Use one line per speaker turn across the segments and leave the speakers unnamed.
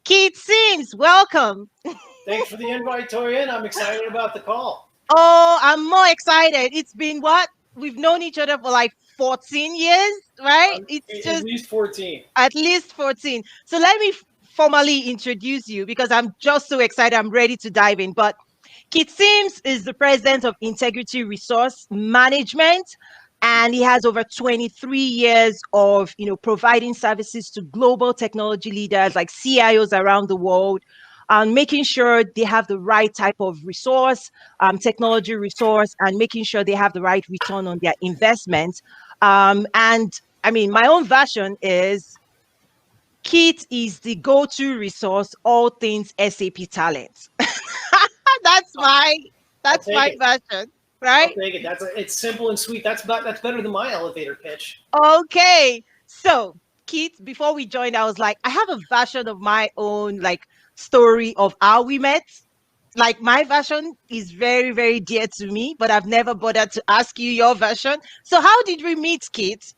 Keith Sims, welcome.
Thanks for the invite, Toyin. I'm excited about the call.
Oh, I'm more excited. It's been what? We've known each other for like 14 years, right? It's
At
just
least 14.
at least 14. So let me formally introduce you because I'm just so excited. I'm ready to dive in. But Keith Sims is the president of Integrity Resource Management, and he has over 23 years of providing services to global technology leaders like CIOs around the world, and making sure they have the right type of resource, technology resource, and making sure they have the right return on their investment. And I mean, my own version is Kit is the go-to resource, all things SAP talent. that's
I'll,
my
I'll
that's
take
my
it.
version,
I'll
right?
take it. It's simple and sweet. That's better than my elevator pitch.
Okay. So, Keith, before we joined, I was like, I have a version of my own like story of how we met. Like my version is very, very dear to me, but I've never bothered to ask you your version. So how did we meet, Keith?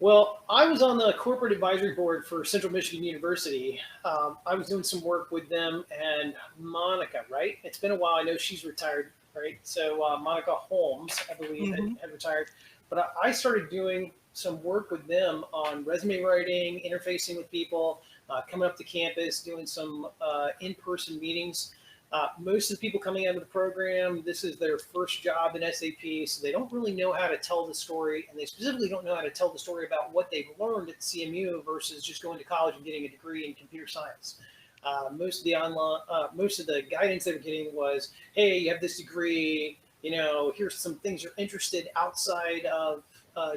Well, I was on the corporate advisory board for Central Michigan University. I was doing some work with them and Monica, right? It's been a while. I know she's retired, right? So Monica Holmes, I believe,
Hmm.
had retired. But I started doing some work with them on resume writing, interfacing with people, coming up to campus, doing some in-person meetings. Most of the people coming out of the program, this is their first job in SAP, so they don't really know how to tell the story, and they specifically don't know how to tell the story about what they've learned at CMU versus just going to college and getting a degree in computer science. Most of the guidance they were getting was, "Hey, you have this degree. Here's some things you're interested outside of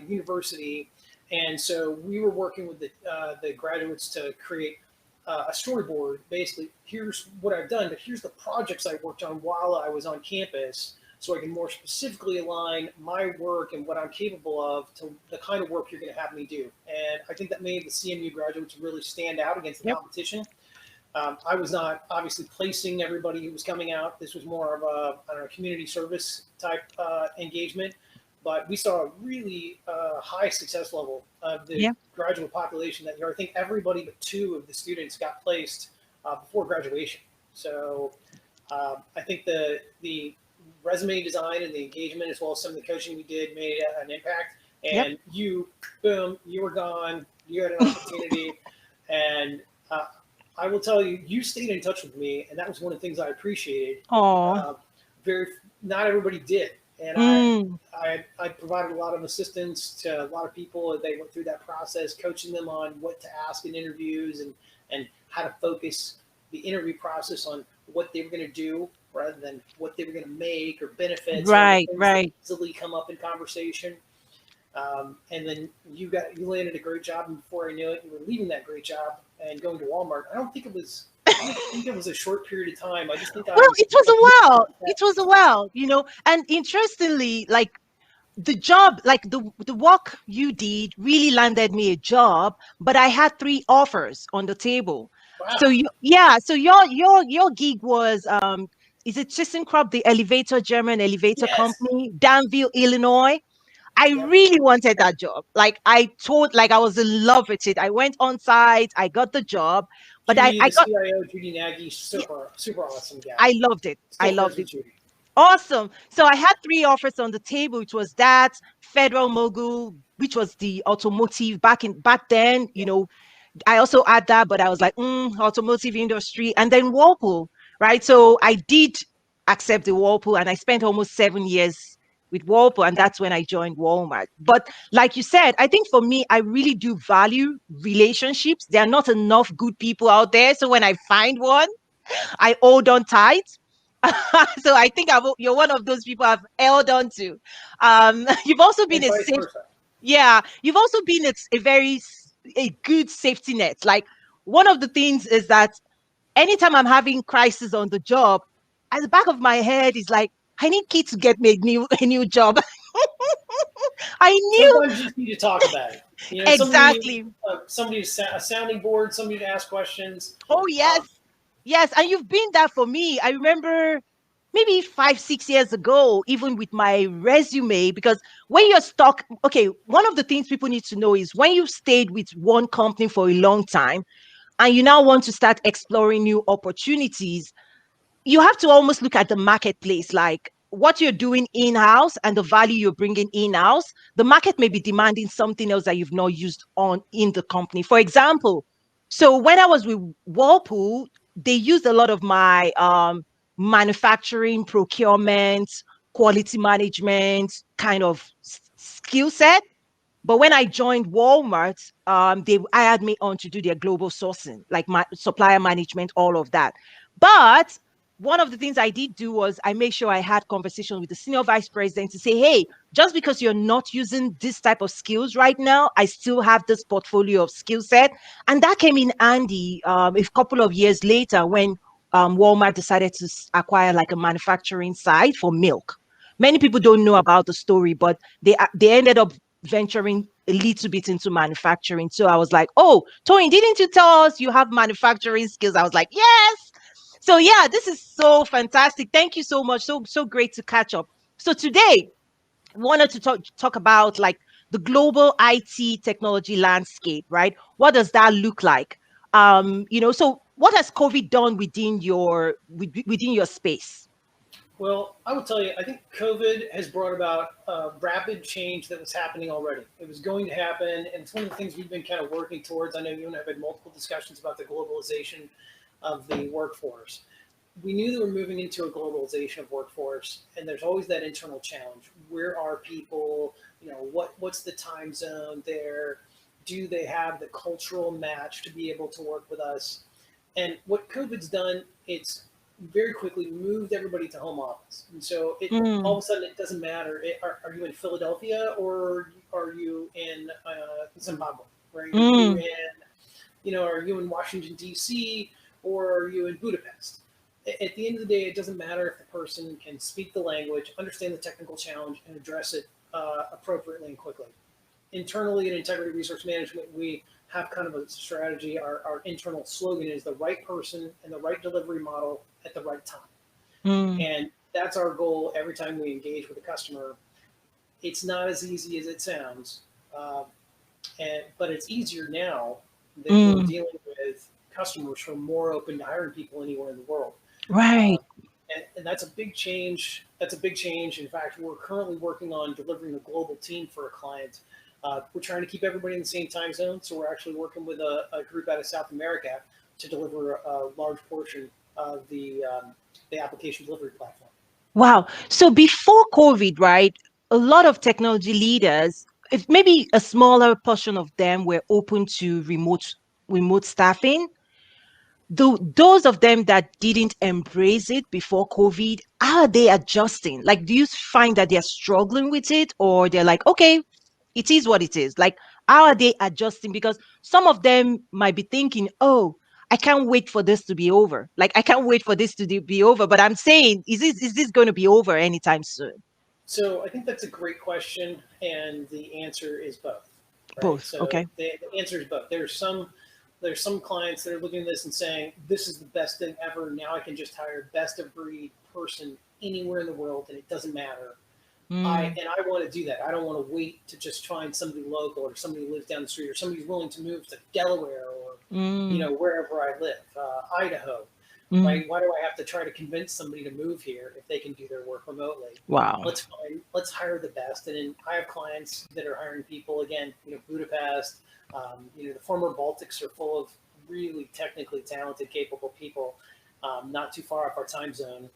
university." And so we were working with the graduates to create a storyboard. Basically, here's what I've done, but here's the projects I worked on while I was on campus, so I can more specifically align my work and what I'm capable of to the kind of work you're going to have me do. And I think that made the CMU graduates really stand out against the
Yep.
competition. I was not obviously placing everybody who was coming out. This was more of a I don't know, community service type engagement, but we saw a really high success level of the
Yeah.
graduate population that year. I think everybody but two of the students got placed before graduation. So I think the resume design and the engagement, as well as some of the coaching we did, made an impact.
Yep.
And boom, you were gone. You had an opportunity, and I will tell you, you stayed in touch with me, and that was one of the things I appreciated.
Oh.
Uh, very, not everybody did, and
Mm.
I provided a lot of assistance to a lot of people as they went through that process, coaching them on what to ask in interviews and how to focus the interview process on what they were going to do rather than what they were going to make or benefits or other
Right.
things that
Right.
easily come up in conversation. And then you landed a great job, and before I knew it, you were leaving that great job and going to Walmart. I don't think it was a short period of time. I just think I
Well,
was
it was
a
a
year
while.
that.
It was a while, and interestingly, like the job, like the work you did really landed me a job, but I had three offers on the table. So
Wow.
yeah, so your gig was is it ThyssenKrupp, the elevator German elevator
Yes.
company, Danville, Illinois. I
Yep.
really wanted that job. Like I was in love with it. I went on site, I got the job, but
Judy,
I
the
got
CIO, Judy Nagy,
yeah,
super awesome gal.
I loved it. I
Still friends
loved
with
it.
Judy.
Awesome. So I had three offers on the table. It was that Federal Mogul, which was the automotive back then.
Yeah.
I also had that, but I was like, automotive industry, and then Whirlpool, right? So I did accept the Whirlpool, and I spent almost 7 years with Whirlpool, and that's when I joined Walmart. But like you said, I think for me, I really do value relationships. There are not enough good people out there, so when I find one, I hold on tight. So I think you're one of those people I've held on to. You've also been
And
a
vice
safe,
versa.
yeah. You've also been a good safety net. Like one of the things is that anytime I'm having crisis on the job, at the back of my head is like, I need Kit to get me a new job. I knew
Sometimes you just need to talk about it.
exactly.
A sounding board, somebody to ask questions.
Oh yes,
Um,
yes, and you've been there for me. I remember maybe 5, 6 years ago, even with my resume, because when you're stuck, okay, one of the things people need to know is when you've stayed with one company for a long time, and you now want to start exploring new opportunities, you have to almost look at the marketplace, like what you're doing in-house and the value you're bringing in-house. The market may be demanding something else that you've not used on in the company. For example, so when I was with Whirlpool, they used a lot of my manufacturing, procurement, quality management kind of skill set. But when I joined Walmart, they hired me on to do their global sourcing, like my supplier management, all of that. But one of the things I did do was I made sure I had conversation with the senior vice president to say, hey, just because you're not using this type of skills right now, I still have this portfolio of skill set. And that came in handy a couple of years later when Walmart decided to acquire like a manufacturing site for milk. Many people don't know about the story, but they ended up venturing a little bit into manufacturing. So I was like, oh, Toyin, didn't you tell us you have manufacturing skills? I was like, yes. So yeah, this is so fantastic. Thank you so much. So great to catch up. So today, wanted to talk about like the global IT technology landscape, right? What does that look like? So what has COVID done within your space?
Well, I will tell you, I think COVID has brought about rapid change that was happening already. It was going to happen, and it's one of the things we've been kind of working towards. I know you and I have had multiple discussions about the globalization of the workforce. We knew that we're moving into a globalization of workforce, and there's always that internal challenge. Where are people? What's the time zone there? Do they have the cultural match to be able to work with us? And what COVID's done, it's very quickly moved everybody to home office. And so all
Mm,
of a sudden it doesn't matter. Are you in Philadelphia or are you in Zimbabwe? Right? Are you
mm,
are you in Washington, D.C. or are you in Budapest? At the end of the day, it doesn't matter if the person can speak the language, understand the technical challenge, and address it appropriately and quickly. Internally in integrity resource management, we have kind of a strategy. Our internal slogan is the right person and the right delivery model at the right time.
mm,
And that's our goal every time we engage with a customer. It's not as easy as it sounds, uh, but it's easier now that we're
mm.
dealing with customers who are more open to hiring people anywhere in the world. Uh,
Right.
and that's a big change. That's a big change. In fact, we're currently working on delivering a global team for a client. We're trying to keep everybody in the same time zone, so we're actually working with a group out of South America to deliver a large portion of the application delivery platform.
Wow. So before COVID, right, a lot of technology leaders, if maybe a smaller portion of them were open to remote staffing, those of them that didn't embrace it before COVID, how are they adjusting? Like, do you find that they're struggling with it, or they're like, okay, it is what it is? Like, how are they adjusting? Because some of them might be thinking, oh, I can't wait for this to be over. Like, I can't wait for this to be over. But I'm saying, is this going to be over anytime soon?
So I think that's a great question, and the answer is both, right?
Both.
So
Okay.
the answer is both. There's some clients that are looking at this and saying, this is the best thing ever. Now I can just hire best of breed person anywhere in the world, and it doesn't matter.
Mm,
I want to do that. I don't want to wait to just find somebody local or somebody who lives down the street or somebody who's willing to move to Delaware or
mm,
wherever I live, Idaho.
mm.
Why do I have to try to convince somebody to move here if they can do their work remotely?
Wow.
Let's hire the best. And then I have clients that are hiring people again. Budapest. The former Baltics are full of really technically talented, capable people, not too far off our time zone.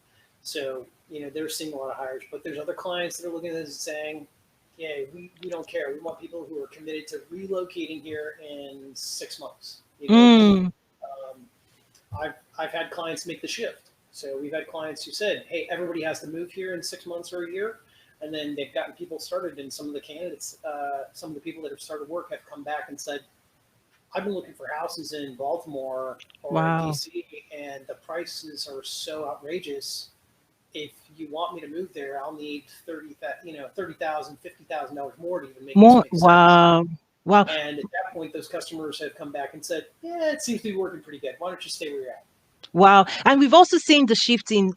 So they're seeing a lot of hires. But there's other clients that are looking at this and saying, "Yeah, we don't care. We want people who are committed to relocating here in 6 months."
Mm,
Um, I've had clients make the shift. So we've had clients who said, "Hey, everybody has to move here in 6 months or a year," and then they've gotten people started. And some of the candidates, some of the people that have started work, have come back and said, "I've been looking for houses in Baltimore or
wow.
DC, and the prices are so outrageous. If you want me to move there, I'll need 30,000, $50,000 more to even make this
More.
make sense."
Wow. Wow.
And at that point, those customers have come back and said, "Yeah, it seems to be working pretty good. Why don't you stay where you're at?"
Wow. And we've also seen the shift in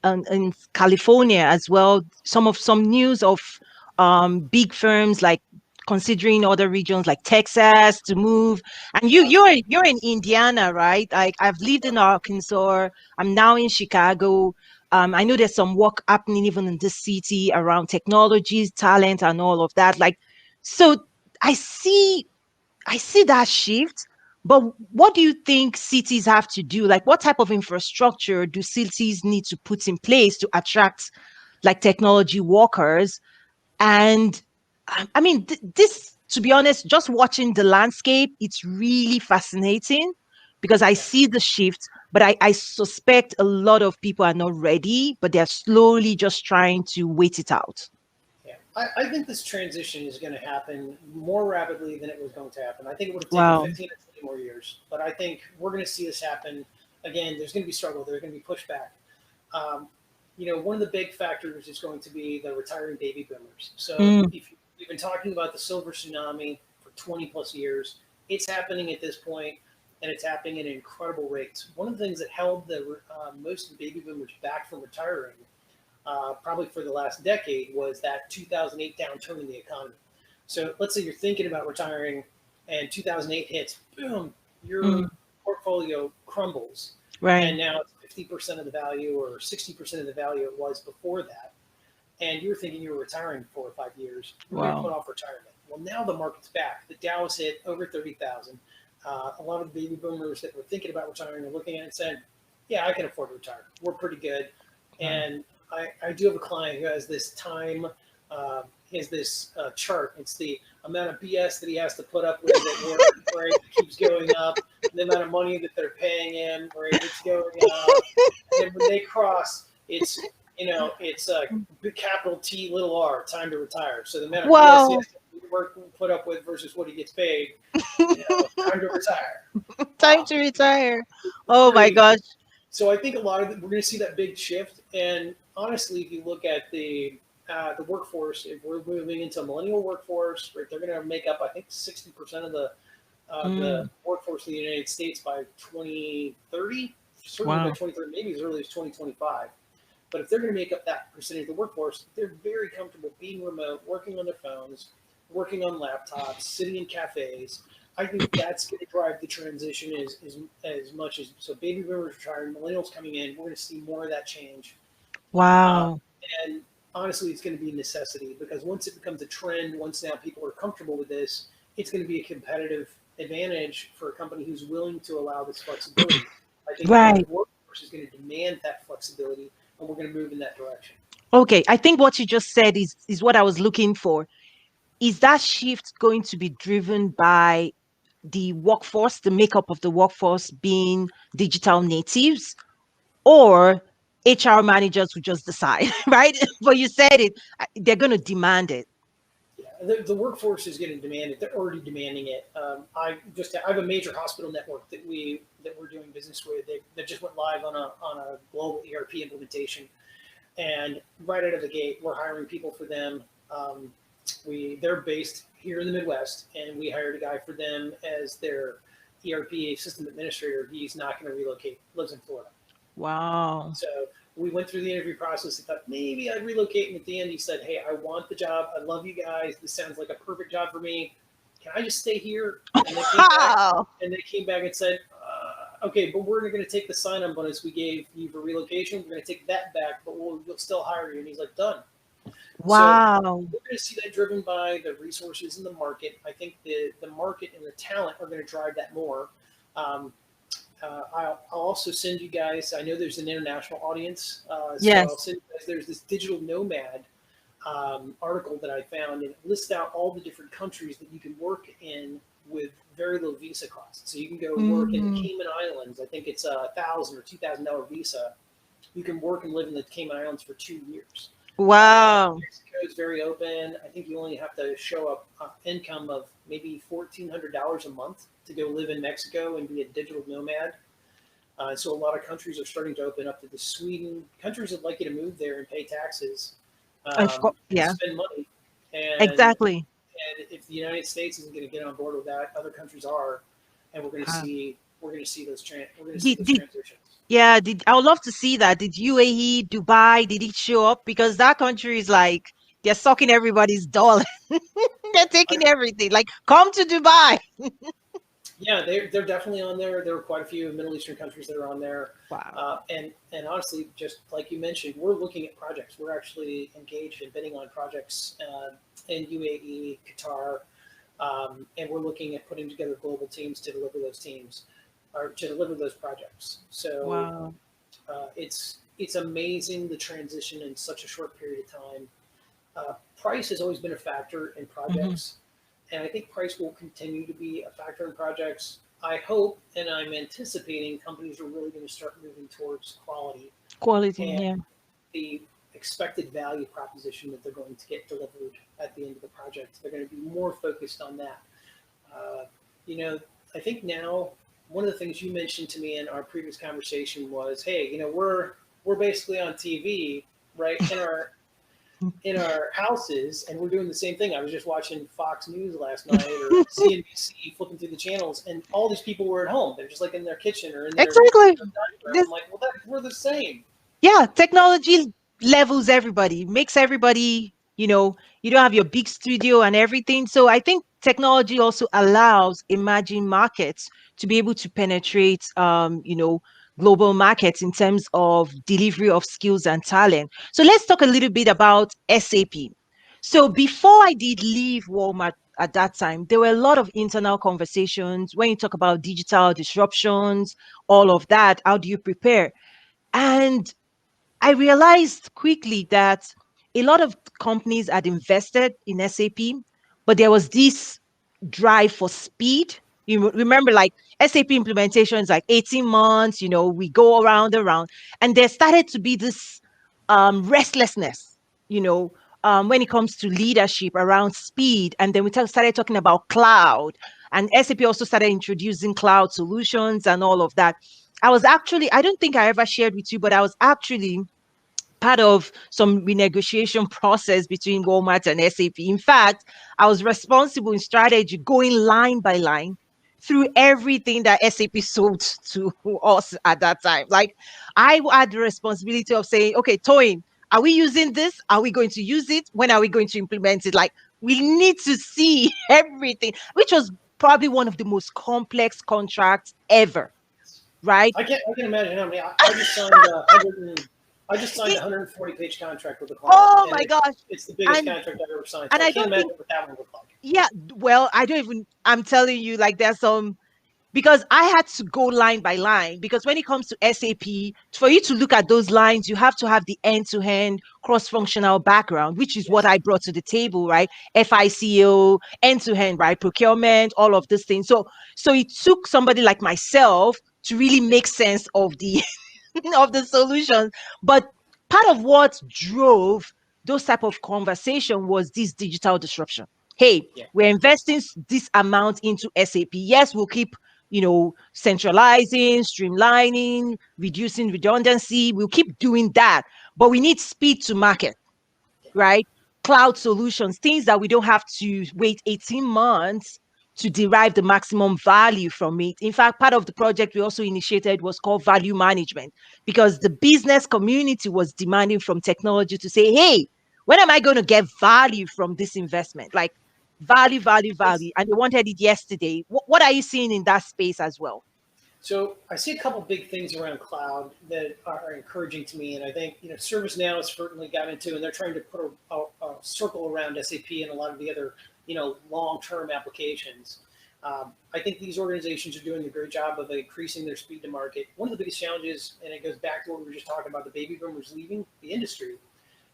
California as well. Some news of big firms like considering other regions like Texas to move. And you're in Indiana, right? Like I've lived in Arkansas. I'm now in Chicago. I know there's some work happening even in this city around technologies, talent, and all of that. Like, so I see I see that shift. But what do you think cities have to do? Like, what type of infrastructure do cities need to put in place to attract like technology workers? And I mean, this, to be honest, just watching the landscape, it's really fascinating because I
Yeah.
see the shift, but I suspect a lot of people are not ready, but they're slowly just trying to wait it out.
Yeah, I think this transition is going to happen more rapidly than it was going to happen. I think it would have taken
Wow.
15 or 20 more years, but I think we're going to see this happen again. There's going to be struggle. There's going to be pushback. Um, one of the big factors is going to be the retiring baby boomers. So
Mm,
if we've been talking about the silver tsunami for 20 plus years, it's happening at this point, and it's happening at incredible rates. One of the things that held the most of the baby boomers back from retiring probably for the last decade was that 2008 downturn in the economy. So let's say you're thinking about retiring and 2008 hits, boom,
mm,
your portfolio crumbles.
right.
And now it's 50% of the value or 60% of the value it was before that. And you were thinking you were retiring 4 or 5 years. We're going to
Wow.
put off retirement. Well, now the market's back. The Dow has hit over 30,000. A lot of the baby boomers that were thinking about retiring are looking at it and saying, yeah, I can afford to retire. We're pretty good.
Wow.
And I do have a client who has this time, he has this chart. It's the amount of BS that he has to put up with at work, right? It keeps going up. The amount of money that they're paying him, right? It's going up. And when they cross, it's a capital T, little r, time to retire. So the amount of BS he
Wow.
has to work put up with versus what he gets paid, time to retire.
Time to retire.
It's
Oh my
crazy.
gosh.
So I think a lot of we're going to see that big shift. And honestly, if you look at the workforce, if we're moving into a millennial workforce, right, they're going to make up I think 60% of the
Mm,
workforce in the United States by 2030. Certainly by
wow.
2030, maybe as early as 2025. But if they're going to make up that percentage of the workforce, they're very comfortable being remote, working on their phones, working on laptops, sitting in cafes. I think that's going to drive the transition as much as so baby boomers retiring, millennials coming in. We're going to see more of that change, uh,
Wow.
and honestly, it's going to be a necessity because once it becomes a trend, once now people are comfortable with this, it's going to be a competitive advantage for a company who's willing to allow this flexibility. I think the
Right.
workforce is going to demand that flexibility, and we're going to move in that direction.
Okay. I think what you just said is what I was looking for. Is that shift going to be driven by the workforce, the makeup of the workforce being digital natives, or HR managers who just decide, right? But you said it, they're going to demand it.
Yeah, the workforce is going to demand it. They're already demanding it. I have a major hospital network that we're doing business with. That just went live on a global ERP implementation, and right out of the gate, we're hiring people for them. They're based here in the Midwest, and we hired a guy for them as their ERP system administrator. He's not going to relocate. Lives in Florida.
Wow.
So we went through the interview process and thought maybe I'd relocate. And at the end, he said, "Hey, I want the job. I love you guys. This sounds like a perfect job for me. Can I just stay here?" And they came back
Wow.
and said, "Okay, but we're going to take the sign-on bonus we gave you for relocation. We're going to take that back, but we'll still hire you." And he's like, "Done." So
Wow.
we're going to see that driven by the resources in the market. I think the market and the talent are going to drive that more. Um, I'll also send you guys. I know there's an international audience, so I'll
Yes.
send you guys. There's this digital nomad article that I found, and it lists out all the different countries that you can work in with very low visa costs. So you can go work in the
Mm,
Cayman Islands. I think it's $1,000 or $2,000 visa. You can work and live in the Cayman Islands for 2 years.
wow.
Mexico is very open. I think you only have to show up income of maybe $1,400 a month to go live in Mexico and be a digital nomad. So a lot of countries are starting to open up to the Sweden. Countries would like you to move there and pay taxes
Of course.
and
Yeah,
spend money. And
exactly.
and if the United States isn't going to get on board with that, other countries are, and
Uh,
we're going to see we're going to see
did,
those
did,
transitions.
yeah, I would love to see that. Did UAE, Dubai, did it show up? Because that country is like, They're sucking everybody's dollar. They're
I,
taking everything. Like, come to Dubai.
yeah, they're definitely on there. There were quite a few Middle Eastern countries that are on there,
Wow.
and honestly, just like you mentioned, we're looking at projects. We're actually engaged in bidding on projects in UAE, Qatar, and we're looking at putting together global teams to deliver those teams or to deliver those projects. So
Wow.
it's amazing the transition in such a short period of time. Price has always been a factor in
Hmm.
projects, and I think price will continue to be a factor in projects. I hope and I'm anticipating companies are really going to start moving towards quality
Quality.
and
Yeah.
the expected value proposition that they're going to get delivered at the end of the project. They're going to be more focused on that. Uh, you know, I think now one of the things you mentioned to me in our previous conversation was, hey, we're basically on TV, right, in our houses, and we're doing the same thing. I was just watching Fox News last night or CNBC, flipping through the channels, and all these people were at home. They're just like in their kitchen or in their
Exactly.
dining room.
This,
I'm like, well, we're the same.
yeah, technology levels everybody, makes everybody, you don't have your big studio and everything. So I think technology also allows emerging markets to be able to penetrate, global markets in terms of delivery of skills and talent. So let's talk a little bit about SAP. So before I did leave Walmart at that time, there were a lot of internal conversations when you talk about digital disruptions, all of that. How do you prepare? And I realized quickly that a lot of companies had invested in SAP, but there was this drive for speed. You remember, like SAP implementations, like 18 months, we go around, around. And there started to be this restlessness, when it comes to leadership around speed. And then we started talking about cloud. And SAP also started introducing cloud solutions and all of that. I don't think I ever shared with you, but I was actually part of some renegotiation process between Walmart and SAP. In fact, I was responsible in strategy, going line by line through everything that SAP sold to us at that time. Like, I had the responsibility of saying, okay, Toyin, are we using this? Are we going to use it? When are we going to implement it? Like, we need to see everything, which was probably one of the most complex contracts ever, right?
I can imagine how many. I just signed I just signed a
It-
140-page contract with a client,
oh
and
my gosh.
it's the biggest
And
contract I've ever signed.
and
So I
I
can't
don't
imagine
think,
what that one looked like.
yeah, well, I don't even, I'm telling you, like, there's some, because I had to go line by line. Because when it comes to SAP, for you to look at those lines, you have to have the end to end cross functional background, which is what
Yes.
I brought to the table, right? FICO, end to end, right? Procurement, all of these things. So it took somebody like myself to really make sense of the of the solutions. But part of what drove those type of conversation was this digital disruption. Hey,
Yeah.
we're investing this amount into SAP. Yes, we'll keep, centralizing, streamlining, reducing redundancy. We'll keep doing that, but we need speed to market, right? Cloud solutions, things that we don't have to wait 18 months to derive the maximum value from it. In fact, part of the project we also initiated was called value management, because the business community was demanding from technology to say, hey, when am I going to get value from this investment? Like, value, value,
It's
value. And they wanted it yesterday. What are you seeing in that space as well?
So I see a couple big things around cloud that are encouraging to me, and I think ServiceNow has certainly got into, and they're trying to put a circle around SAP and a lot of the other long-term applications. I think these organizations are doing a great job of increasing their speed to market. One of the biggest challenges, and it goes back to what we were just talking about, the baby boomers leaving the industry,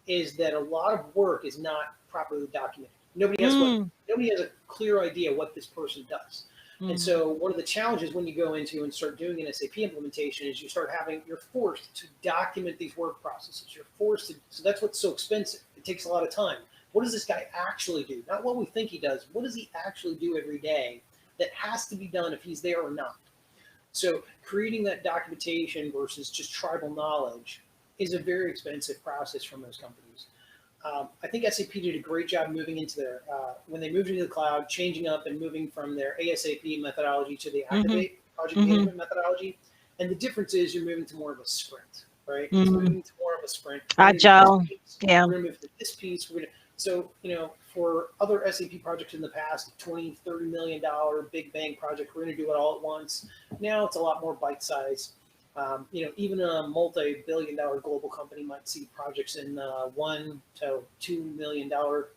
is that a lot of work is not properly documented.
Mm,
Nobody has a clear idea what this person does. And
mm,
so one of the challenges when you go into and start doing an SAP implementation is you're forced to document these work processes. You're forced to, so that's what's so expensive. It takes a lot of time. What does this guy actually do? Not what we think he does. What does he actually do every day that has to be done if he's there or not? So creating that documentation versus just tribal knowledge is a very expensive process for most companies. I think SAP did a great job moving into their when they moved into the cloud, changing up and moving from their ASAP methodology to the
mm-hmm,
Activate project
mm-hmm,
management methodology. And the difference is you're moving to more of a sprint, right? It's
mm.
moving to more of a sprint. We're going to do this
Agile.
piece.
Yeah.
We're going to move to this piece. We're going to So, for other SAP projects in the past, 20, $30 million big bang project, we're going to do it all at once. Now it's a lot more bite size. Even a multi-billion-dollar global company might see projects in $1 to $2 million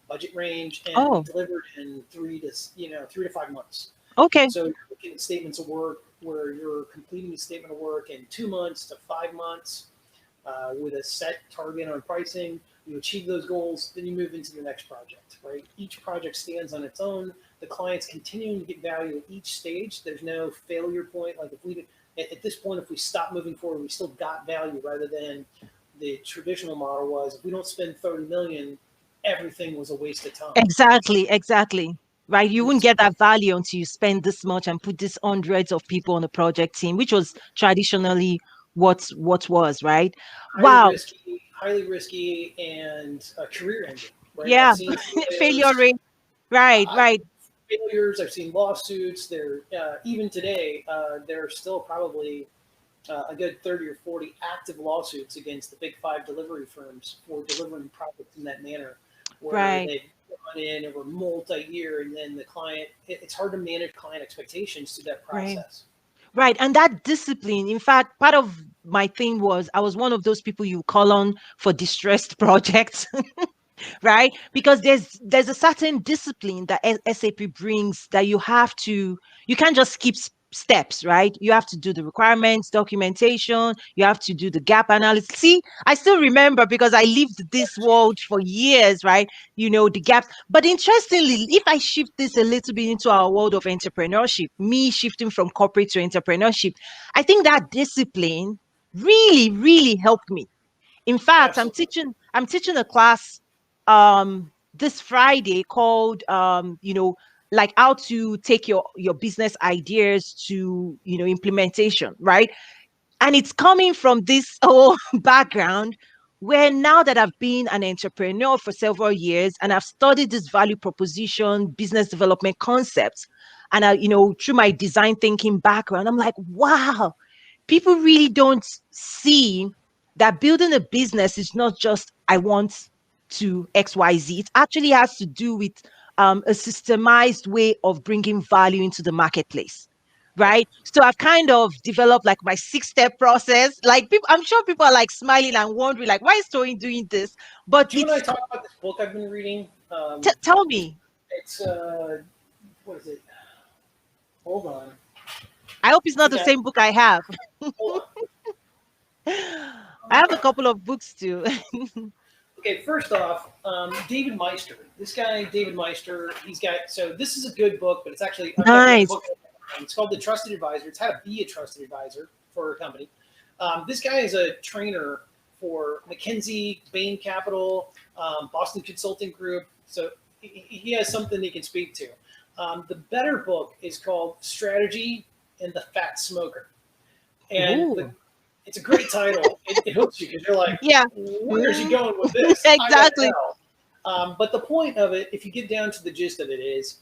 budget range and be
Oh,
delivered in 3 to 5 months.
okay.
So you're looking at statements of work where you're completing a statement of work in 2 months to 5 months with a set target on pricing. You achieve those goals, then you move into the next project, right? Each project stands on its own. The client's continuing to get value at each stage. There's no failure point. Like if we, at this point, if we stop moving forward, we still got value rather than the traditional model was if we don't spend 30 million, everything was a waste of time.
Exactly, exactly. Right. You wouldn't
It's
get that value until you spend this much and put this hundreds of people on a project team, which was traditionally what was, right? Wow.
highly risky, and career ending, right? I've
Yeah.
seen
Failure
scenarios.
rate. Right,
I've
right,
failures. I've seen lawsuits. There, even today, there are still probably a good 30 or 40 active lawsuits against the big five delivery firms for delivering products in that manner, where
right,
they've gone in over multi-year, and then the client. It's hard to manage client expectations through that
right.
process.
Right. And that discipline, in fact, part of my thing was I was one of those people you call on for distressed projects. Right? Because there's a certain discipline that SAP brings that you can't just skip steps, right? You have to do the requirements, documentation, you have to do the gap analysis. See, I still remember because I lived this world for years, right? The gaps. But interestingly, if I shift this a little bit into our world of entrepreneurship, me shifting from corporate to entrepreneurship, I think that discipline really, really helped me. In fact,
Absolutely.
I'm teaching a class this Friday called like how to take your business ideas to implementation, right? And it's coming from this whole background where now that I've been an entrepreneur for several years and I've studied this value proposition, business development concepts, and through my design thinking background, I'm like, wow, people really don't see that building a business is not just I want to XYZ. It actually has to do with a systemized way of bringing value into the marketplace.
Yep.
Right. So I've kind of developed like my 6 step process. Like people, I'm sure people are like smiling and wondering, like, why is Toyin doing this? But
Do you and I talk about this book I've been reading?
tell me.
It's what is it? Hold on.
I hope it's
I
not the
got.
same book I have.
Hold
I have a couple of books too.
Okay, first off, David Meister. This guy, David Meister, he's got. So this is a good book, but it's actually I've got the other
Nice.
book. It's called The Trusted Advisor. It's how to be a trusted advisor for a company. This guy is a trainer for McKinsey, Bain Capital, Boston Consulting Group. So he has something he can speak to. The better book is called Strategy and the Fat Smoker. And
Ooh.
it's a great title. It hooks you because you're like,
Yeah.
where is he
Mhm.
going with this? I got to
Exactly.
know. But the point of it, if you get down to the gist of it, is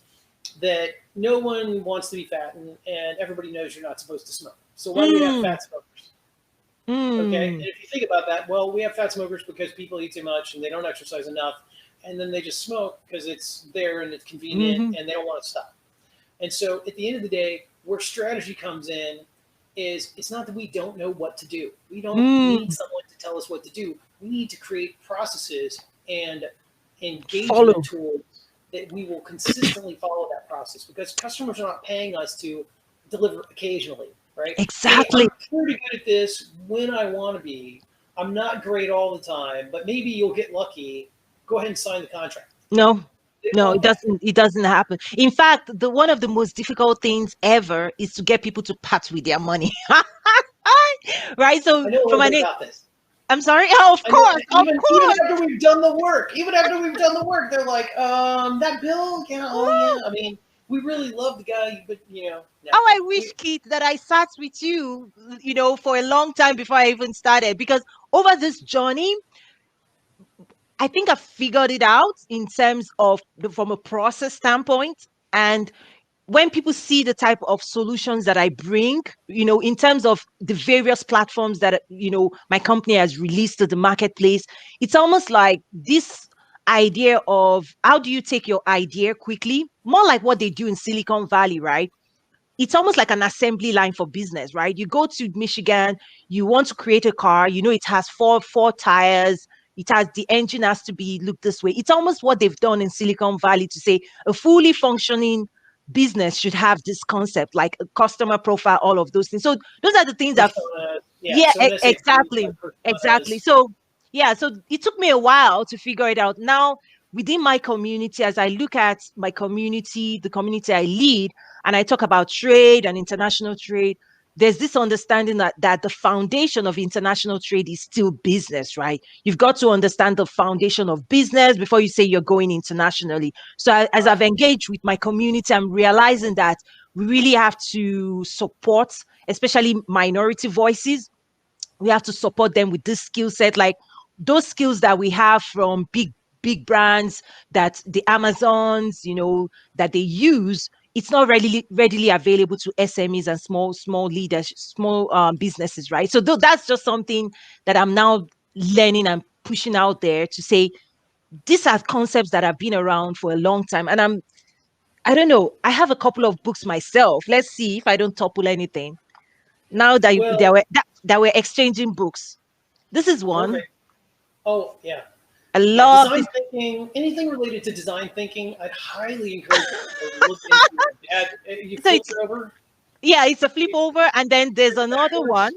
that no one wants to be fat, and everybody knows you're not supposed to smoke. So why do we have
Mm,
fat smokers? Okay, and
mm,
if you think about that, well, we have fat smokers because people eat too much and they don't exercise enough, and then they just smoke because it's there and it's convenient
mhm,
and they don't want to stop. And so at the end of the day, where strategy comes in is it's not that we don't know what to do. We don't need
mm.
someone to tell us what to do. We need to create processes and engagement
Follow.
tools that we will consistently follow that process because customers are not paying us to deliver occasionally, right? Hey,
Exactly.
I'm pretty good at this when I want to be. I'm not great all the time, but maybe you'll get lucky. Go ahead and sign the contract.
No,
They don't
no,
want that.
it doesn't happen. In fact, the one of the most difficult things ever is to get people to part with their money. Right?
I
So
know a
from
little bit
an
about this.
I'm sorry. Oh,
I know,
of
even
course.
after we've done the work, they're like, that bill, yeah, oh yeah.
Woo!
I mean, we really love the guy, but no,
How I wish,
we
Keith, that I sat with you, for a long time before I even started. Because over this journey, I think I figured it out in terms of from a process standpoint. And when people see the type of solutions that I bring, in terms of the various platforms that, my company has released to the marketplace, it's almost like this. idea of how do you take your idea quickly, more like what they do in Silicon Valley, right? It's almost like an assembly line for business, right? You go to Michigan, you want to create a car, you know, it has four tires, it has the engine has to be look this way. It's almost what they've done in Silicon Valley to say a fully functioning business should have this concept, like a customer profile, all of those things. So those are the things that
Persona, yeah.
yeah,
So in SAP, it's
exactly.
like
Exactly.
personas.
So, yeah, so it took me a while to figure it out. Now, within my community, as I look at my community, the community I lead, and I talk about trade and international trade, there's this understanding that the foundation of international trade is still business, right? You've got to understand the foundation of business before you say you're going internationally. So, as I've
Right.
engaged with my community, I'm realizing that we really have to support, especially minority voices. We have to support them with this skill set, like those skills that we have from big brands, that the Amazons, you know, that they use. It's not readily available to SMEs and small leaders, small businesses, right? So that's just something that I'm now learning and pushing out there to say these are concepts that have been around for a long time. And I don't know, I have a couple of books myself. Let's see if I don't topple anything now that
Well,
that we're exchanging books. This is one.
perfect. Oh, yeah.
I
Yeah,
love
design
this.
thinking, anything related to design thinking, I'd highly encourage people to look into it. You
So
flip
it's
it over,
yeah, it's a flip over, and then there's
read it
another one.
backwards.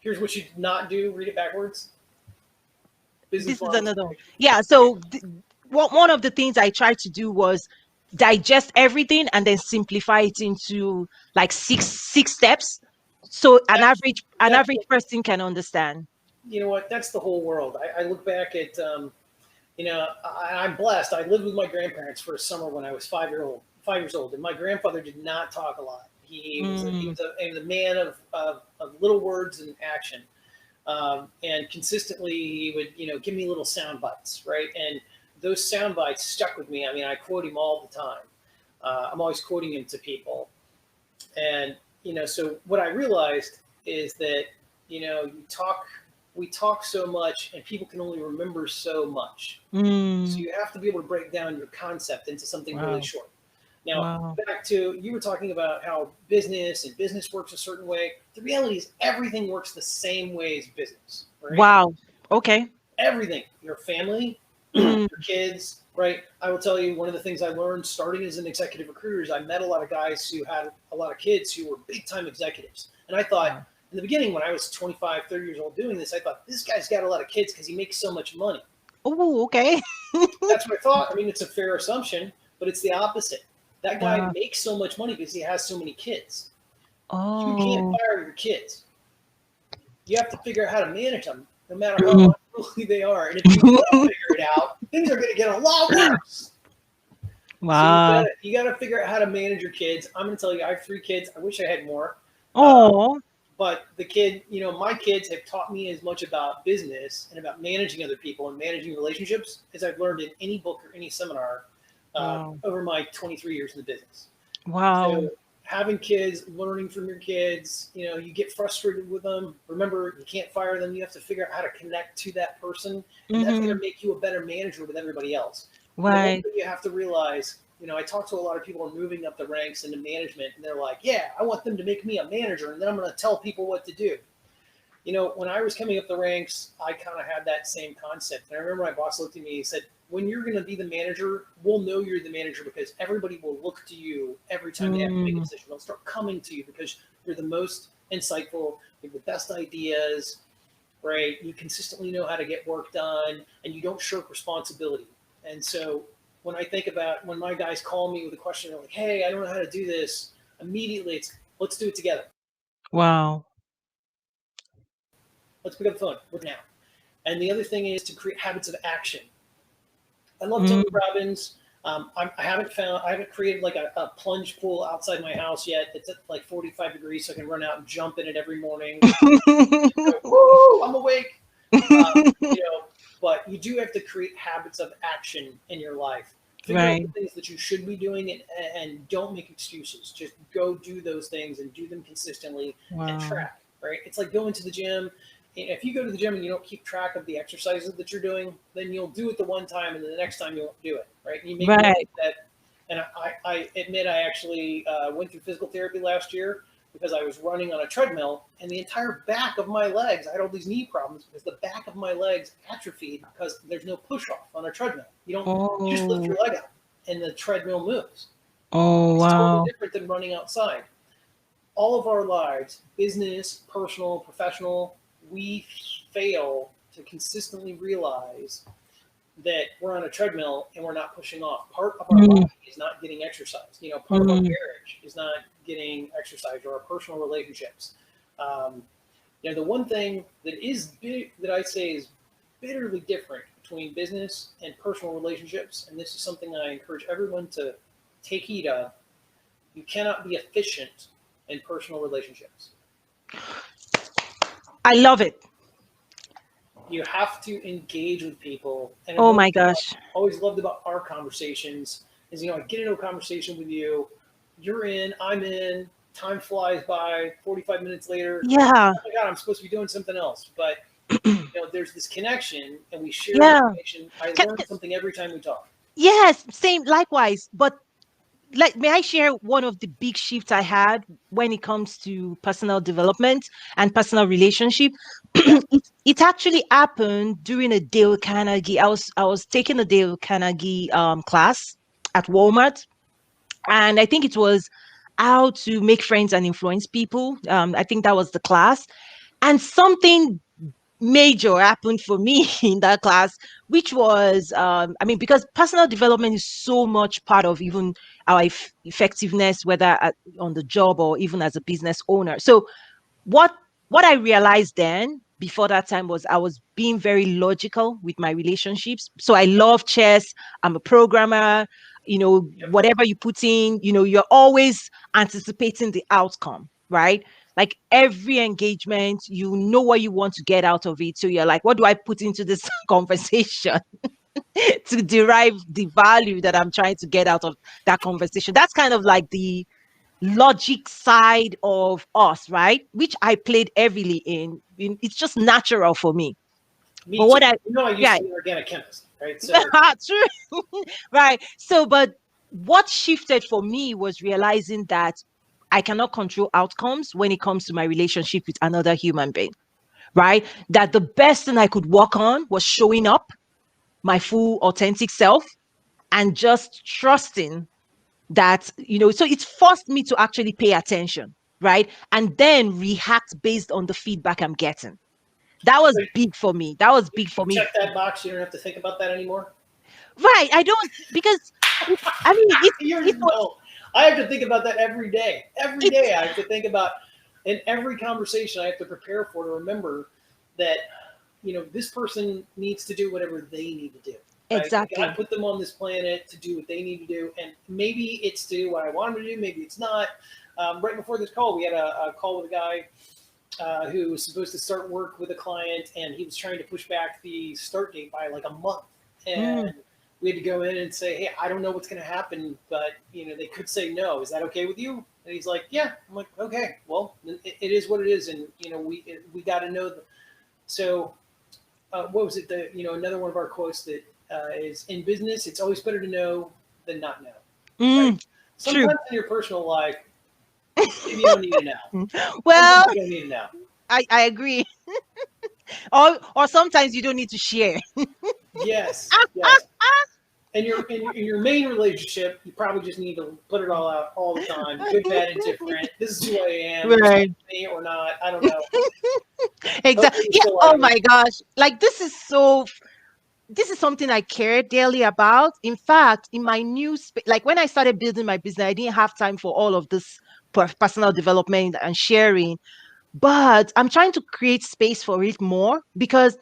Here's what you did not do, read it backwards. Business
This is
model
another one.
simulation.
Yeah. So one of the things I tried to do was digest everything and then simplify it into like six steps, so
That's
an
that's
average
what,
person can understand.
you know what, that's the whole world. I look back at I'm blessed. I lived with my grandparents for a summer when I was 5 years old, and my grandfather did not talk a lot.
Mm,
He was a man of little words and action, and consistently he would give me little sound bites, right? And those sound bites stuck with me. I mean, I quote him all the time. I'm always quoting him to people, and so what I realized is that you talk we talk so much, and people can only remember so much. So
mm,
you have to be able to break down your concept into something really
wow,
short. Now,
wow,
back to you were talking about how business works a certain way. The reality is everything works the same way as business, right?
wow. Okay.
Everything, your family, your
Mm,
kids, right? I will tell you one of the things I learned starting as an executive recruiter is I met a lot of guys who had a lot of kids who were big time executives. And I thought
wow.
in the beginning, when I was 25, 30 years old doing this, I thought this guy's got a lot of kids because he makes so much money.
Oh, okay.
That's what I thought. I mean, it's a fair assumption, but it's the opposite. That guy
Wow.
makes so much money because he has so many kids. You can't
Oh.
fire your kids. You have to figure out how to manage them, no matter
Mm.
how unruly they are. And if you don't figure it out, things are going to get a lot worse. So
Wow.
you got to figure out how to manage your kids. I'm going to tell you, I have 3 kids. I wish I had more.
Oh.
But my kids have taught me as much about business and about managing other people and managing relationships as I've learned in any book or any seminar
Wow.
over my 23 years in the business.
Wow.
So having kids, learning from your kids, you get frustrated with them. Remember, you can't fire them. You have to figure out how to connect to that person, and that's going
Mm-hmm.
to make you a better manager with everybody else. The one
Right.
thing you have to realize, I talk to a lot of people moving up the ranks into management, and they're like, "Yeah, I want them to make me a manager, and then I'm going to tell people what to do." When I was coming up the ranks, I kind of had that same concept. And I remember my boss looked at me and said, when you're going to be the manager, we'll know you're the manager because everybody will look to you every time they have to make a
Mm.
decision. They'll start coming to you because you're the most insightful, you have the best ideas, right? You consistently know how to get work done, and you don't shirk responsibility. And so when I think about when my guys call me with a question, they're like, hey, I don't know how to do this, immediately it's, let's do it together.
Wow.
Let's pick up the phone. We're now. And the other thing is to create habits of action. I love Tony
Mm.
Robbins. I haven't created like a plunge pool outside my house yet. It's at like 45 degrees, so I can run out and jump in it every morning. Go, woo, I'm awake. You know, but you do have to create habits of action in your life. Figure out
Right.
the things that you should be doing, and don't make excuses. Just go do those things and do them consistently and
Wow.
track. Right? It's like going to the gym if you go to the gym and you don't keep track of the exercises that you're doing, then you'll do it the one time, and then the next time you won't do it, right? And you make note
Right.
that. And I admit I actually went through physical therapy last year because I was running on a treadmill, and the entire back of my legs, I had all these knee problems because the back of my legs atrophied because there's no push off on a treadmill. You just lift
Oh.
your leg up, and the treadmill moves.
Oh,
It's totally
wow.
different than running outside. All of our lives, business, personal, professional, we fail to consistently realize that we're on a treadmill and we're not pushing off. Part of our
Mm,
body is not getting exercise. Part of our
mm.
marriage is not getting exercise, or our personal relationships. Um, the one thing that I say is bitterly different between business and personal relationships, and this is something I encourage everyone to take heed of. You cannot be efficient in personal relationships.
I love it.
You have to engage with people. And
Oh
what
my
I
gosh.
always loved about our conversations is, I get into a conversation with you, you're in, I'm in, time flies by, 45 minutes later,
Yeah.
oh my God, I'm supposed to be doing something else. But, there's this connection and we share
Yeah.
information. I
Ca-
learn something every time we talk.
Yes, same, likewise. But like, may I share one of the big shifts I had when it comes to personal development and personal relationship?
Yeah.
It actually happened during a Dale Carnegie. I was taking a Dale Carnegie class at Walmart, and I think it was how to make friends and influence people. I think that was the class, and something major happened for me in that class, which was, I mean, because personal development is so much part of even our effectiveness, whether on the job or even as a business owner. So what what I realized then before that time was I was being very logical with my relationships. So I love chess. I'm a programmer.
Yep.
Whatever you put in, you're always anticipating the outcome, right? Like every engagement, you know what you want to get out of it. So you're like, what do I put into this conversation to derive the value that I'm trying to get out of that conversation? That's kind of like the logic side of us, right? Which I played heavily in. It's just natural for me.
Me
But
too.
what I,
I used
yeah,
to be an organic chemist, right? So,
true, right? So, but what shifted for me was realizing that I cannot control outcomes when it comes to my relationship with another human being, right? That the best thing I could work on was showing up, my full authentic self, and just trusting that, so it forced me to actually pay attention, right? And then react based on the feedback I'm getting. That was
so
big for me. That was big for
you
me.
check that box, you don't have to think about that anymore.
Right. I don't, because I mean, it
You
was,
know, I have to think about that every day. Every
it's
day I have to think about, in every conversation I have to prepare for, to remember that, this person needs to do whatever they need to do. Right? God
exactly.
put them on this planet to do what they need to do, and maybe it's to do what I want them to do. Maybe it's not. Right before this call, we had a call with a guy who was supposed to start work with a client, and he was trying to push back the start date by like a month.
Mm,
And we had to go in and say, "Hey, I don't know what's going to happen, but they could say no. Is that okay with you?" And he's like, "Yeah." I'm like, "Okay, well, it is what it is, and we got to know." So, what was it? Another one of our quotes that is, in business, it's always better to know than not know. Right?
mm, true.
Sometimes in your personal life, maybe you don't need to know.
Mm.
Sometimes
Well,
you don't need to know.
I agree. Or sometimes you don't need to share.
Yes, yes. In your main relationship, you probably just need to put it all out all the time. Good, bad, and different. This is who I am. Just like
Right.
me or not. I don't know. Hopefully,
Exactly.
you
Yeah.
still
Oh
like me.
my gosh. Like this is something I care daily about. In fact, in my new like when I started building my business, I didn't have time for all of this personal development and sharing. But I'm trying to create space for it more, because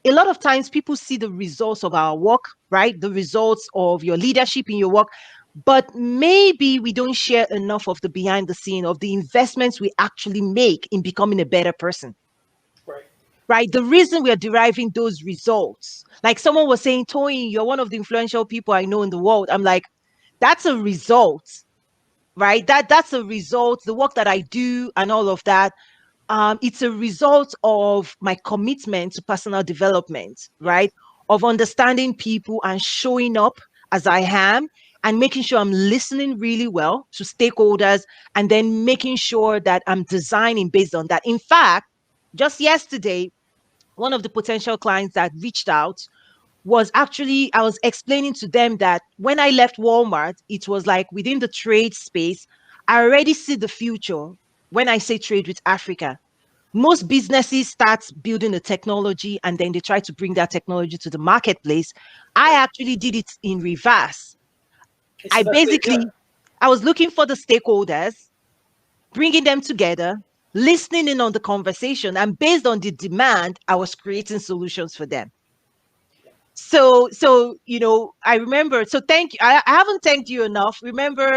a lot of times people see the results of our work, right? The results of your leadership in your work. But maybe we don't share enough of the behind the scene of the investments we actually make in becoming a better person,
Right.
right? The reason we are deriving those results. Like someone was saying, Toyin, you're one of the influential people I know in the world. I'm like, that's a result, right? That's a result. The work that I do and all of that. it's a result of my commitment to personal development,
Yes.
right? Of understanding people and showing up as I am and making sure I'm listening really well to stakeholders and then making sure that I'm designing based on that. In fact, just yesterday, one of the potential clients that reached out was actually, I was explaining to them that when I left Walmart, it was like within the trade space, I already see the future when I say trade with Africa. Most businesses start building the technology and then they try to bring that technology to the marketplace. I
Right.
actually did it in reverse.
It's
I
the best way to do it.
basically, I was looking for the stakeholders, bringing them together, listening in on the conversation, and based on the demand, I was creating solutions for them. So I remember. So thank you. I haven't thanked you enough. Remember,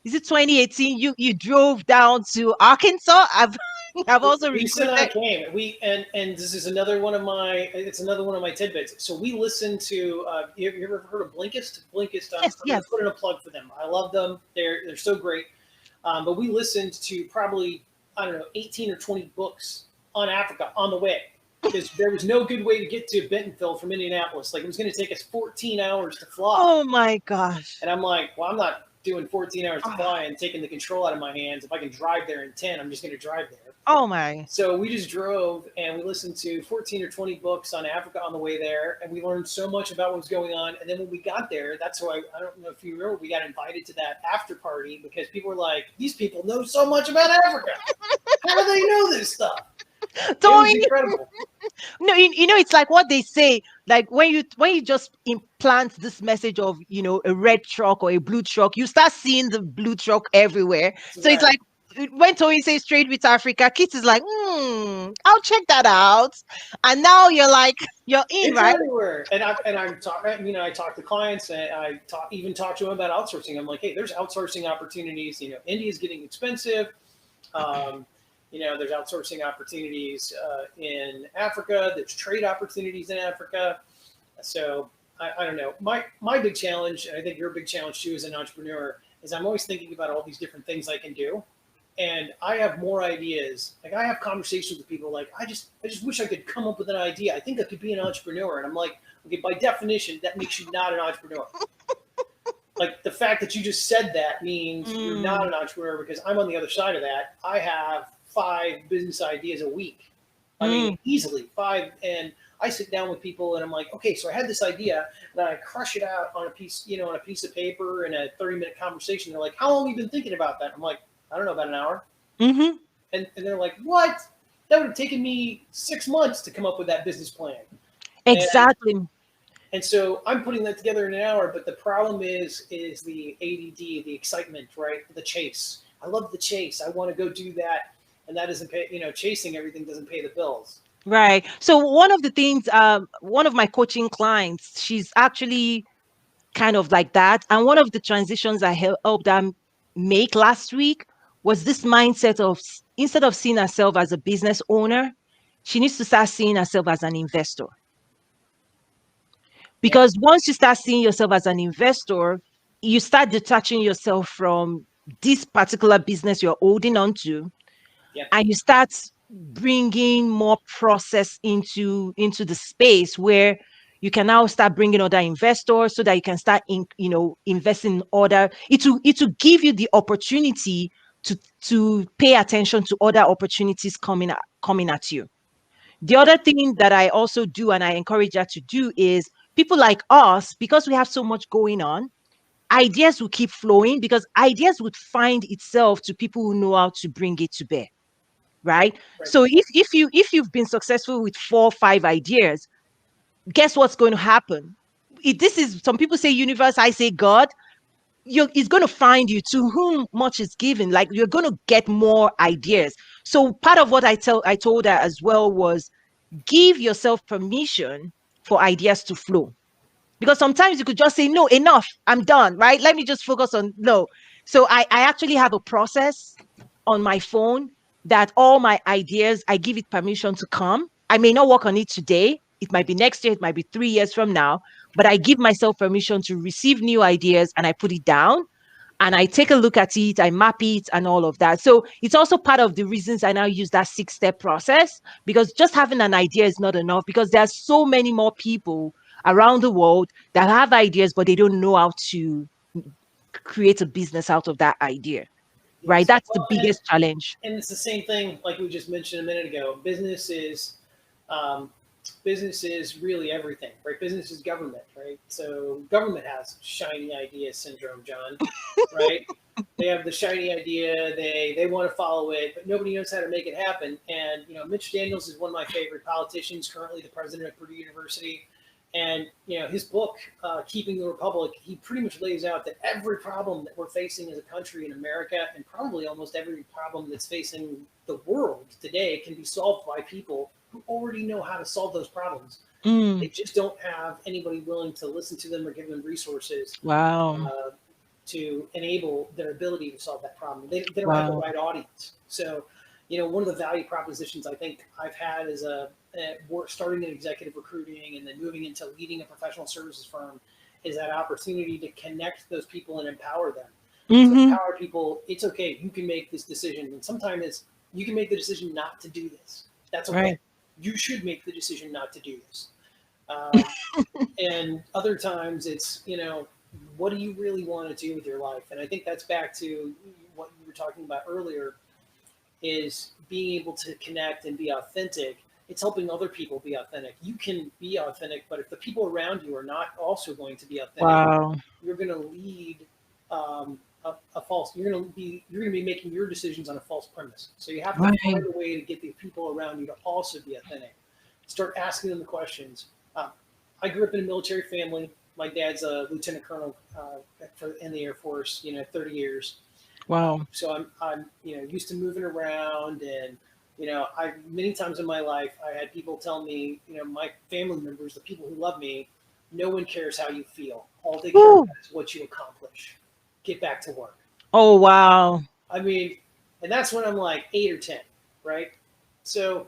is it 2018? You drove down to Arkansas. I've also
Lisa and I
recruited.
came. And this is another one of my. It's another one of my tidbits. So we listened to. You ever heard of Blinkist? Blinkist.
Yes,
I'm going
yes.
to put in a plug for them. I love them. They're so great. But we listened to probably, I don't know, 18 or 20 books on Africa on the way because there was no good way to get to Bentonville from Indianapolis. Like it was going to take us 14 hours to fly.
Oh my gosh.
And I'm like, well, I'm not doing 14 hours to
Ah,
fly and taking the control out of my hands. If I can drive there in 10, I'm just going to drive there.
oh my.
So we just drove and we listened to 14 or 20 books on Africa on the way there. And we learned so much about what was going on. And then when we got there, that's why I don't know if you remember, we got invited to that after party because people were like, these people know so much about Africa. How do they know this stuff? It was
Toyin,
incredible.
no, it's like what they say, like when you just implant this message of a red truck or a blue truck, you start seeing the blue truck everywhere. So it's
Right.
like when Toyin says trade with Africa, Kit is like, I'll check that out. And now you're like, you're in,
It's
right?
everywhere, I'm talking. I talk to clients, and even talk to them about outsourcing. I'm like, hey, there's outsourcing opportunities. India's getting expensive. Um, there's outsourcing opportunities in Africa. There's trade opportunities in Africa. So I don't know. My big challenge, and I think your big challenge too as an entrepreneur, is I'm always thinking about all these different things I can do, and I have more ideas. Like I have conversations with people. Like I just wish I could come up with an idea. I think I could be an entrepreneur, and I'm like, okay, by definition, that makes you not an entrepreneur. Like the fact that you just said that means you're not
Mm,
an entrepreneur because I'm on the other side of that. I have 5 business ideas a week. I
mm,
mean, easily 5. And I sit down with people and I'm like, okay, so I had this idea and I crush it out on a piece, on a piece of paper in a 30-minute conversation. They're like, how long have you been thinking about that? I'm like, I don't know, about an hour.
mm-hmm.
And they're like, what? That would have taken me 6 months to come up with that business plan. And
Exactly.
and so I'm putting that together in an hour, but the problem is the ADD, the excitement, right? The chase. I love the chase. I want to go do that, and that doesn't pay. Chasing everything doesn't pay the bills.
Right. So one of the things, one of my coaching clients, she's actually kind of like that. And one of the transitions I helped them make last week was this mindset of instead of seeing herself as a business owner, she needs to start seeing herself as an investor.
Yeah,
Because once you start seeing yourself as an investor, you start detaching yourself from this particular business you're holding on to,
yeah,
and you start bringing more process into the space where you can now start bringing other investors so that you can start investing in other. It will give you the opportunity to pay attention to other opportunities coming at you. The other thing that I also do and I encourage you to do is people like us, because we have so much going on, ideas will keep flowing because ideas would find itself to people who know how to bring it to bear, right?
right.
So if you've been successful with 4 or 5 ideas, guess what's going to happen? This is, some people say universe, I say God. It's going to find you to whom much is given. Like you're going to get more ideas. So part of what I told her as well was give yourself permission for ideas to flow, because sometimes you could just say no, enough, I'm done, right? Let me just focus on no. So I actually have a process on my phone that all my ideas, I give it permission to come. I may not work on it today, it might be next year, it might be 3 years from now, but I give myself permission to receive new ideas and I put it down. and I take a look at it, I map it and all of that. So it's also part of the reasons I now use that 6-step process, because just having an idea is not enough, because there are so many more people around the world that have ideas, but they don't know how to create a business out of that idea, right?
Yes.
That's the
Well,
biggest challenge.
and it's the same thing like we just mentioned a minute ago. Um, business is really everything, right? Business is government, right? So government has shiny idea syndrome, John, right? They have the shiny idea, they want to follow it, but nobody knows how to make it happen. And Mitch Daniels is one of my favorite politicians, currently the president of Purdue University. And his book, Keeping the Republic, he pretty much lays out that every problem that we're facing as a country in America, and probably almost every problem that's facing the world today, can be solved by people who already know how to solve those problems. They
Mm,
just don't have anybody willing to listen to them or give them resources
wow.
uh, to enable their ability to solve that problem. They don't have the
Wow.
right audience. So, one of the value propositions I think I've had as starting in executive recruiting and then moving into leading a professional services firm is that opportunity to connect those people and empower them. To
Mm-hmm.
empower people, it's okay. You can make this decision, and sometimes you can make the decision not to do this. That's okay.
Right.
You should make the decision not to do this. Um, and other times it's what do you really want to do with your life? And I think that's back to what you were talking about earlier, is being able to connect and be authentic. It's helping other people be authentic. You can be authentic, but if the people around you are not also going to be authentic,
Wow.
you're going to lead a false. You're going to be making your decisions on a false premise. So you have to
Right.
find a way to get the people around you to also be authentic. Start asking them the questions. I grew up in a military family. My dad's a lieutenant colonel in the Air Force. 30 years.
Wow.
So I'm used to moving around, and I many times in my life I had people tell me, my family members, the people who love me, no one cares how you feel. All they care
Woo.
about is what you accomplish. Get back to work.
Oh, wow.
I mean, and that's when I'm like 8 or 10, right? So,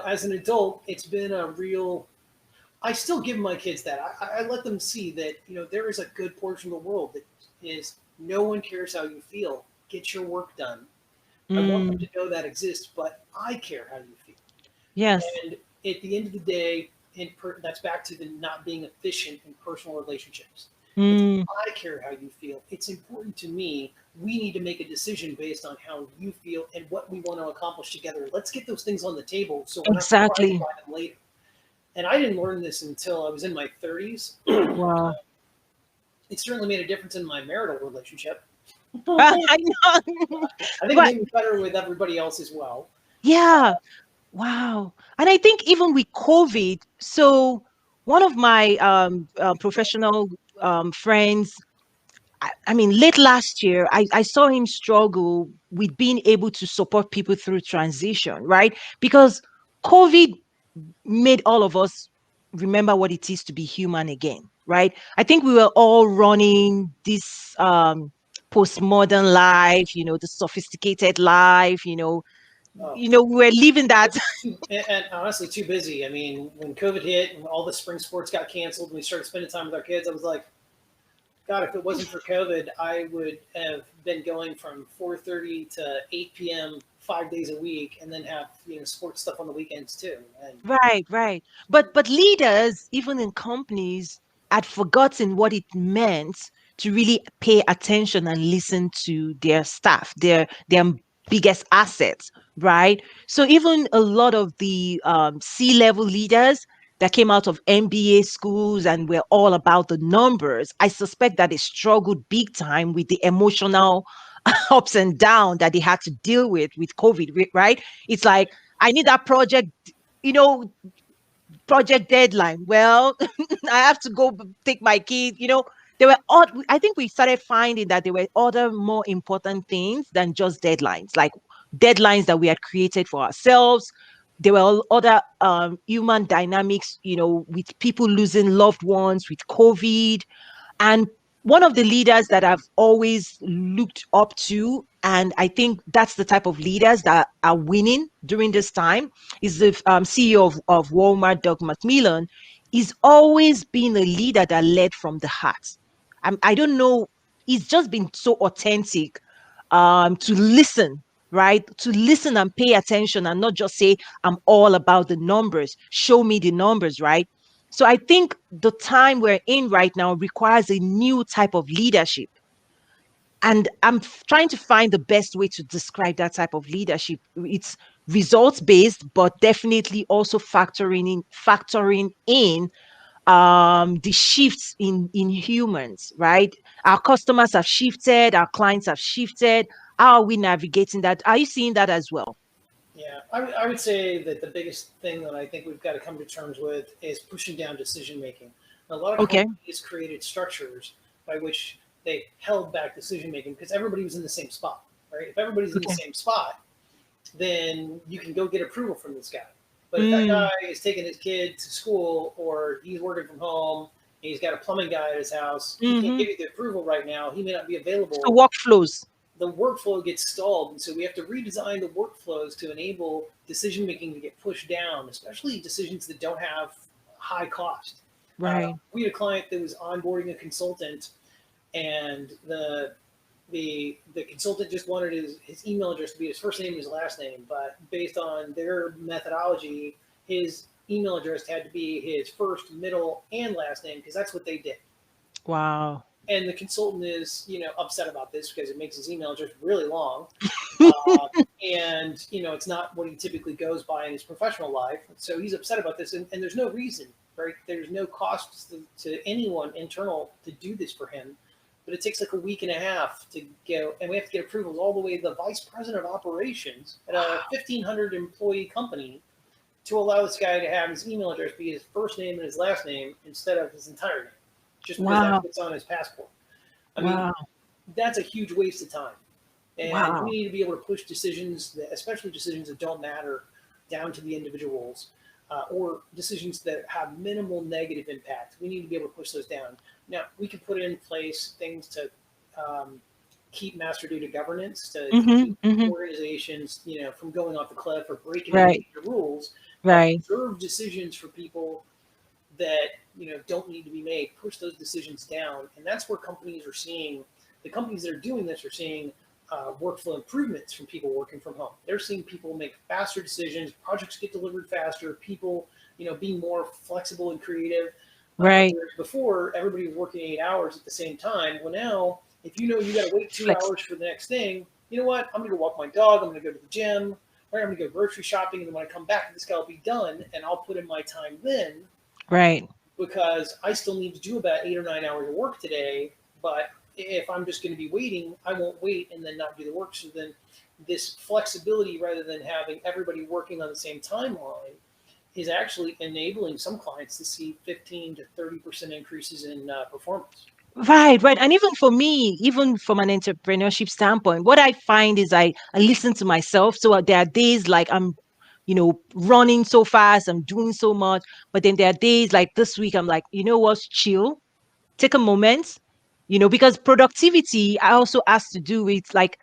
as an adult, it's been a real. I still give my kids that. I let them see that there is a good portion of the world that is no one cares how you feel. Get your work done. I want them
Mm,
to know that exists, but I care how you feel.
yes.
And at the end of the day, that's back to the not being efficient in personal relationships. It's
Mm,
I care how you feel. It's important to me. We need to make a decision based on how you feel and what we want to accomplish together. Let's get those things on the table so we're not surprised
exactly.
by them later. And I didn't learn this until I was in my 30s.
Wow.
It certainly made a difference in my marital relationship.
I
I
know.
think it
But
made me better with everybody else as well.
yeah. Wow. And I think even with COVID, so one of my professional friends, I mean, late last year, I saw him struggle with being able to support people through transition, right? Because COVID made all of us remember what it is to be human again, right? I think we were all running this postmodern life, the sophisticated life,
Oh,
we were living that.
and honestly, too busy. I mean, when COVID hit and all the spring sports got canceled and we started spending time with our kids, I was like, God, if it wasn't for COVID, I would have been going from 4:30 to 8 p.m. 5 days a week, and then have sports stuff on the weekends too. And
Right, right. But leaders, even in companies, had forgotten what it meant to really pay attention and listen to their staff, their biggest assets, right? So even a lot of the C-level leaders that came out of MBA schools and were all about the numbers, I suspect that they struggled big time with the emotional ups and downs that they had to deal with COVID, right? It's like, I need that project, you know, project deadline. Well, I have to go take my kid. There were odd. I think we started finding that there were other more important things than just deadlines, like deadlines that we had created for ourselves. There were other human dynamics, with people losing loved ones, with COVID, and one of the leaders that I've always looked up to, and I think that's the type of leaders that are winning during this time, is the CEO of Walmart, Doug McMillan. He's always been a leader that led from the heart. I don't know. it's just been so authentic, to listen, right? To listen and pay attention and not just say, I'm all about the numbers. Show me the numbers, right? So I think the time we're in right now requires a new type of leadership. And I'm trying to find the best way to describe that type of leadership. It's results based, but definitely also factoring in the shifts in humans, right? Our customers have shifted, our clients have shifted. How are we navigating that? Are you seeing that as well?
Yeah, I would say that the biggest thing that I think we've got to come to terms with is pushing down decision making. A lot of
Okay.
companies created structures by which they held back decision making because everybody was in the same spot, right? If everybody's in the
Okay.
same spot, then you can go get approval from this guy. But if that
Mm.
guy is taking his kid to school or he's working from home, and he's got a plumbing guy at his house, he can't
Hmm.
give you the approval right now. He may not be
So
available.
workflows.
The workflow gets stalled, and so we have to redesign the workflows to enable decision making to get pushed down, especially decisions that don't have high cost.
Right.
We had a client that was onboarding a consultant, and the consultant just wanted his email address to be his first name and his last name, but based on their methodology, his email address had to be his first, middle, and last name because that's what they did.
Wow.
And the consultant is upset about this because it makes his email address really long, uh, and it's not what he typically goes by in his professional life. So he's upset about this, and there's no reason, right? There's no cost to anyone internal to do this for him, but it takes like a week and a half to go, and we have to get approvals all the way to the vice president of operations at a 1,500 employee company to allow this guy to have his email address be his first name and his last name instead of his entire name, just because that's
Wow.
what's on his passport. I mean,
Wow.
that's a huge waste of time. And we
Wow.
need to be able to push decisions, especially decisions that don't matter, down to the individuals, or decisions that have minimal negative impact. We need to be able to push those down. Now, we can put in place things to um, keep master data governance, to keep
Hmm. Hmm.
organizations, from going off the cliff or breaking any
Right.
major rules, but
Right.
reserve decisions for people that don't need to be made. Push those decisions down, and that's where companies are seeing the companies that are doing this are seeing workflow improvements from people working from home. They're seeing people make faster decisions, projects get delivered faster, people being more flexible and creative.
Right.
Whereas before, everybody was working 8 hours at the same time. Well, now if you got to wait two
Flex.
hours for the next thing, you know what? I'm going to go walk my dog. I'm going to go to the gym. Right, I'm going to go grocery shopping, and then when I come back, this guy will be done, and I'll put in my time then
Right.
because I still need to do about 8 or 9 hours of work today. But if I'm just going to be waiting, I won't wait and then not do the work. So then this flexibility, rather than having everybody working on the same timeline, is actually enabling some clients to see 15 to 30% increases in performance.
Right, right. And even for me, even from an entrepreneurship standpoint, what I find is I listen to myself. So there are days like I'm, running so fast, I'm doing so much. But then there are days like this week, I'm like, you know what, chill, take a moment, because productivity I also has to do with like,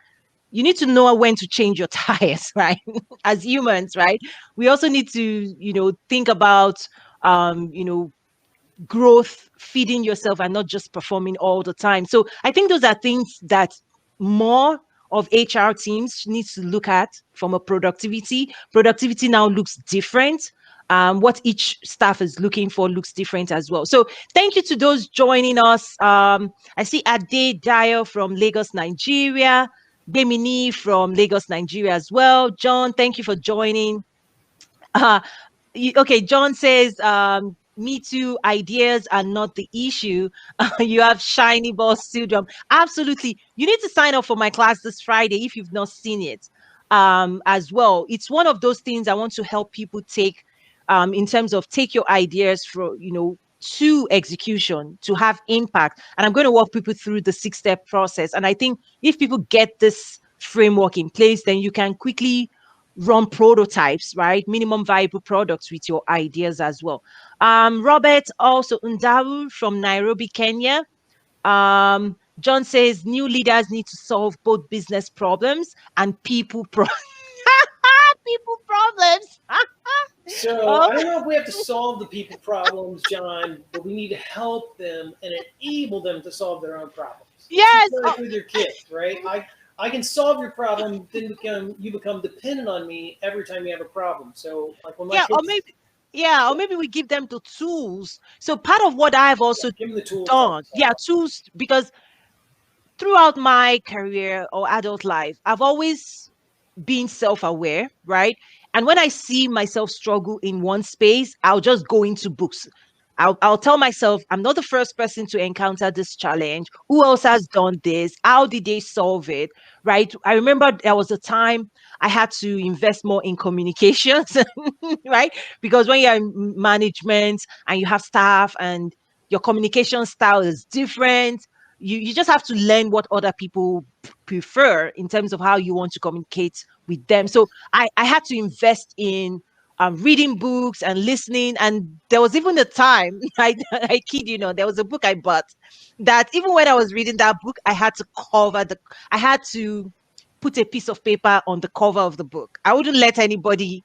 you need to know when to change your tires, right? As humans, right? We also need to, think about, um, you know, growth, feeding yourself, and not just performing all the time. So I think those are things that more of HR teams needs to look at from a productivity. Productivity now looks different. What each staff is looking for looks different as well. So thank you to those joining us. I see Ade Dyer from Lagos, Nigeria. Bemini from Lagos, Nigeria as well. John, thank you for joining. Uh, okay, John says, me too, ideas are not the issue. You have shiny ball syndrome. Absolutely. You need to sign up for my class this Friday if you've not seen it, as well. It's one of those things I want to help people take, in terms of take your ideas for, to execution to have impact. And I'm going to walk people through the 6-step process. And I think if people get this framework in place, then you can quickly run prototypes, right? Minimum viable products with your ideas as well. Robert also Undaru from Nairobi, Kenya. John says new leaders need to solve both business problems and people problems.
So
Oh,
I don't know if we have to solve the people problems, John, but we need to help them and enable them to solve their own problems. It's just
Yes.
like with your kids, right? I can solve your problem, then you become dependent on me every time you have a problem. So like when my
Yeah, or
kids,
maybe, yeah, or maybe we give them the tools. So part of what I've
yeah,
also
give them the tools to help
done, yeah,
solve.
tools, because throughout my career or adult life, I've always been self-aware, right? And when I see myself struggle in one space, I'll just go into books. I'll tell myself, I'm not the first person to encounter this challenge. Who else has done this? How did they solve it? Right. I remember there was a time I had to invest more in communications, right? Because when you're in management and you have staff and your communication style is different, you just have to learn what other people prefer in terms of how you want to communicate with them. So I had to invest in reading books and listening. And there was even a time, I kid you not, there was a book I bought that even when I was reading that book, I had to put a piece of paper on the cover of the book. I wouldn't let anybody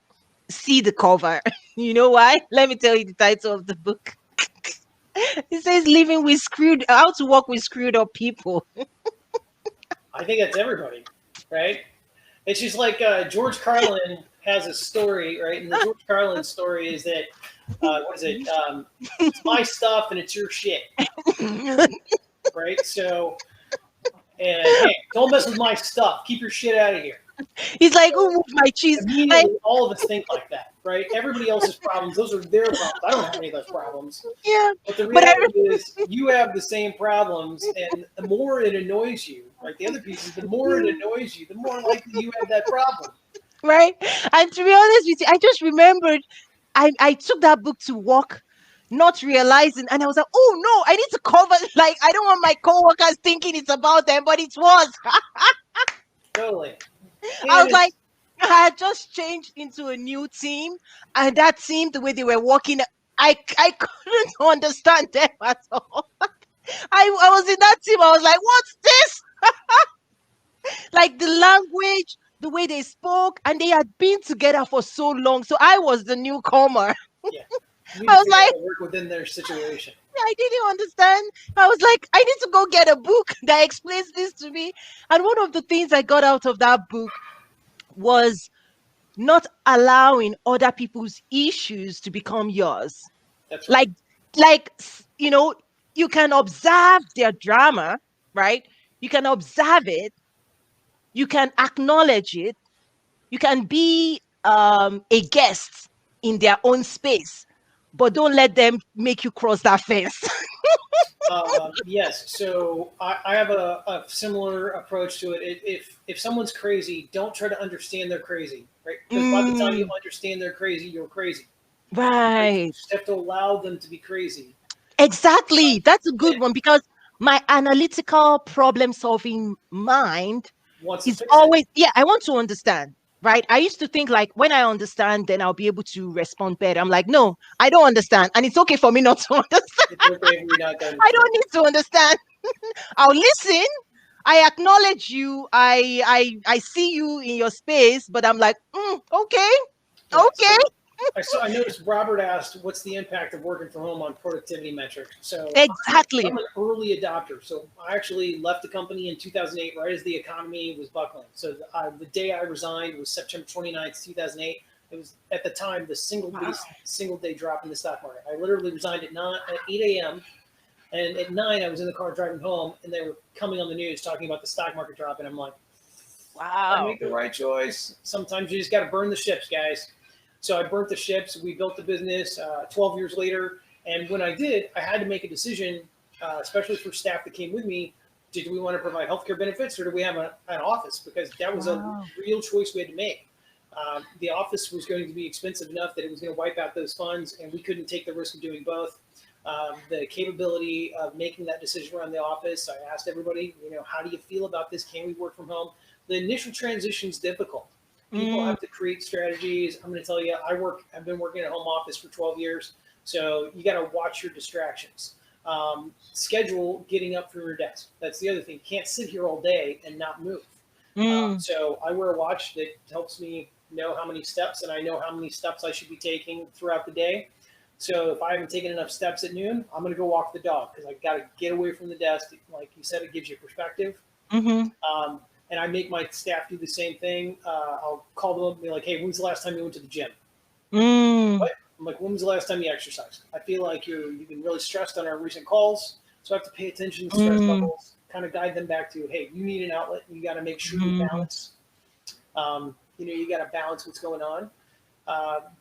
see the cover. You know why? Let me tell you the title of the book. It says how to work with screwed up people.
I think that's everybody, right? It's just like George Carlin has a story, right? And the George Carlin story is that what is it? It's my stuff and it's your shit, right? So, and hey, don't mess with my stuff. Keep your shit out of here.
He's like, who
So
moved my cheese? Like,
immediately, all of us think like that, right? Everybody else's problems, those are their problems. I don't have any of those problems.
yeah.
But the
But I
reality is, you have the same problems, and the more it annoys you, right? The other piece is the more it annoys you, the more likely you have that problem.
right? And to be honest with you, I just remembered I took that book to work, not realizing, and I was like, oh no, I need to cover, like, I don't want my coworkers thinking it's about them, but it was.
Totally.
I
And
was like,
it's
I had just changed into a new team, and that team, the way they were working, I couldn't understand them at all. I was in that team. I was like, what's this? Like the language, the way they spoke, and they had been together for so long. So I was the newcomer.
yeah, you need
I
to
was
figure
like,
out how to work within their situation.
I didn't understand. I was like, I need to go get a book that explains this to me. And one of the things I got out of that book was not allowing other people's issues to become yours.
That's right.
Like, you know, you can observe their drama, right? You can observe it, you can acknowledge it, you can be a guest in their own space, but don't let them make you cross that fence.
Yes, so I have a similar approach to it. If someone's crazy, don't try to understand they're crazy, right? Because by the time you
Mm,
understand they're crazy, you're crazy, right? You
right.
just have to allow them to be crazy.
Exactly. That's a
And
good one because my analytical problem solving mind
wants to
is
fix it.
always, yeah, I want to understand. Right. I used to think like when I understand, then I'll be able to respond better. I'm like, no, I don't understand. And it's okay for me not to understand.
It's okay if you're not going to
I
understand.
don't need to understand. I'll listen. I acknowledge you. I see you in your space, but I'm like, okay,
Yeah.
okay.
So I noticed Robert asked, "What's the impact of working from home on productivity metrics?" So
Exactly.
I'm an early adopter. So I actually left the company in 2008, right as the economy was buckling. So the day I resigned was September 29th, 2008. It was at the time the
Wow.
single day drop in the stock market. I literally resigned at 8 a.m. And at 9, I was in the car driving home, and they were coming on the news talking about the stock market drop, and I'm like, I
Wow.
make the right choice. Sometimes you just got to burn the ships, guys. So I burnt the ships. We built the business 12 years later. And when I did, I had to make a decision, especially for staff that came with me. Did we want to provide healthcare benefits or do we have an office? Because that was a
Wow.
real choice we had to make. The office was going to be expensive enough that it was going to wipe out those funds, and we couldn't take the risk of doing both. The capability of making that decision around the office, I asked everybody, how do you feel about this? Can we work from home? The initial transition is difficult. People
Mm,
have to create strategies. I'm going to tell you, I've been working at home office for 12 years, so you got to watch your distractions. Schedule getting up from your desk. That's the other thing. You can't sit here all day and not move.
mm,
So I wear a watch that helps me know how many steps, and I know how many steps I should be taking throughout the day. So if I haven't taken enough steps at noon, I'm going to go walk the dog because I got to get away from the desk. Like you said, it gives you perspective.
Mm-hmm.
And I make my staff do the same thing. I'll call them up and be like, "Hey, when's the last time you went to the gym?"
Mm.
What? I'm like, "When was the last time you exercised?" I feel like you've been really stressed on our recent calls, so I have to pay attention to stress
Mm.
levels. Kind of guide them back to, "Hey, you need an outlet. You got to make sure you
Mm.
balance. You got to balance what's going on."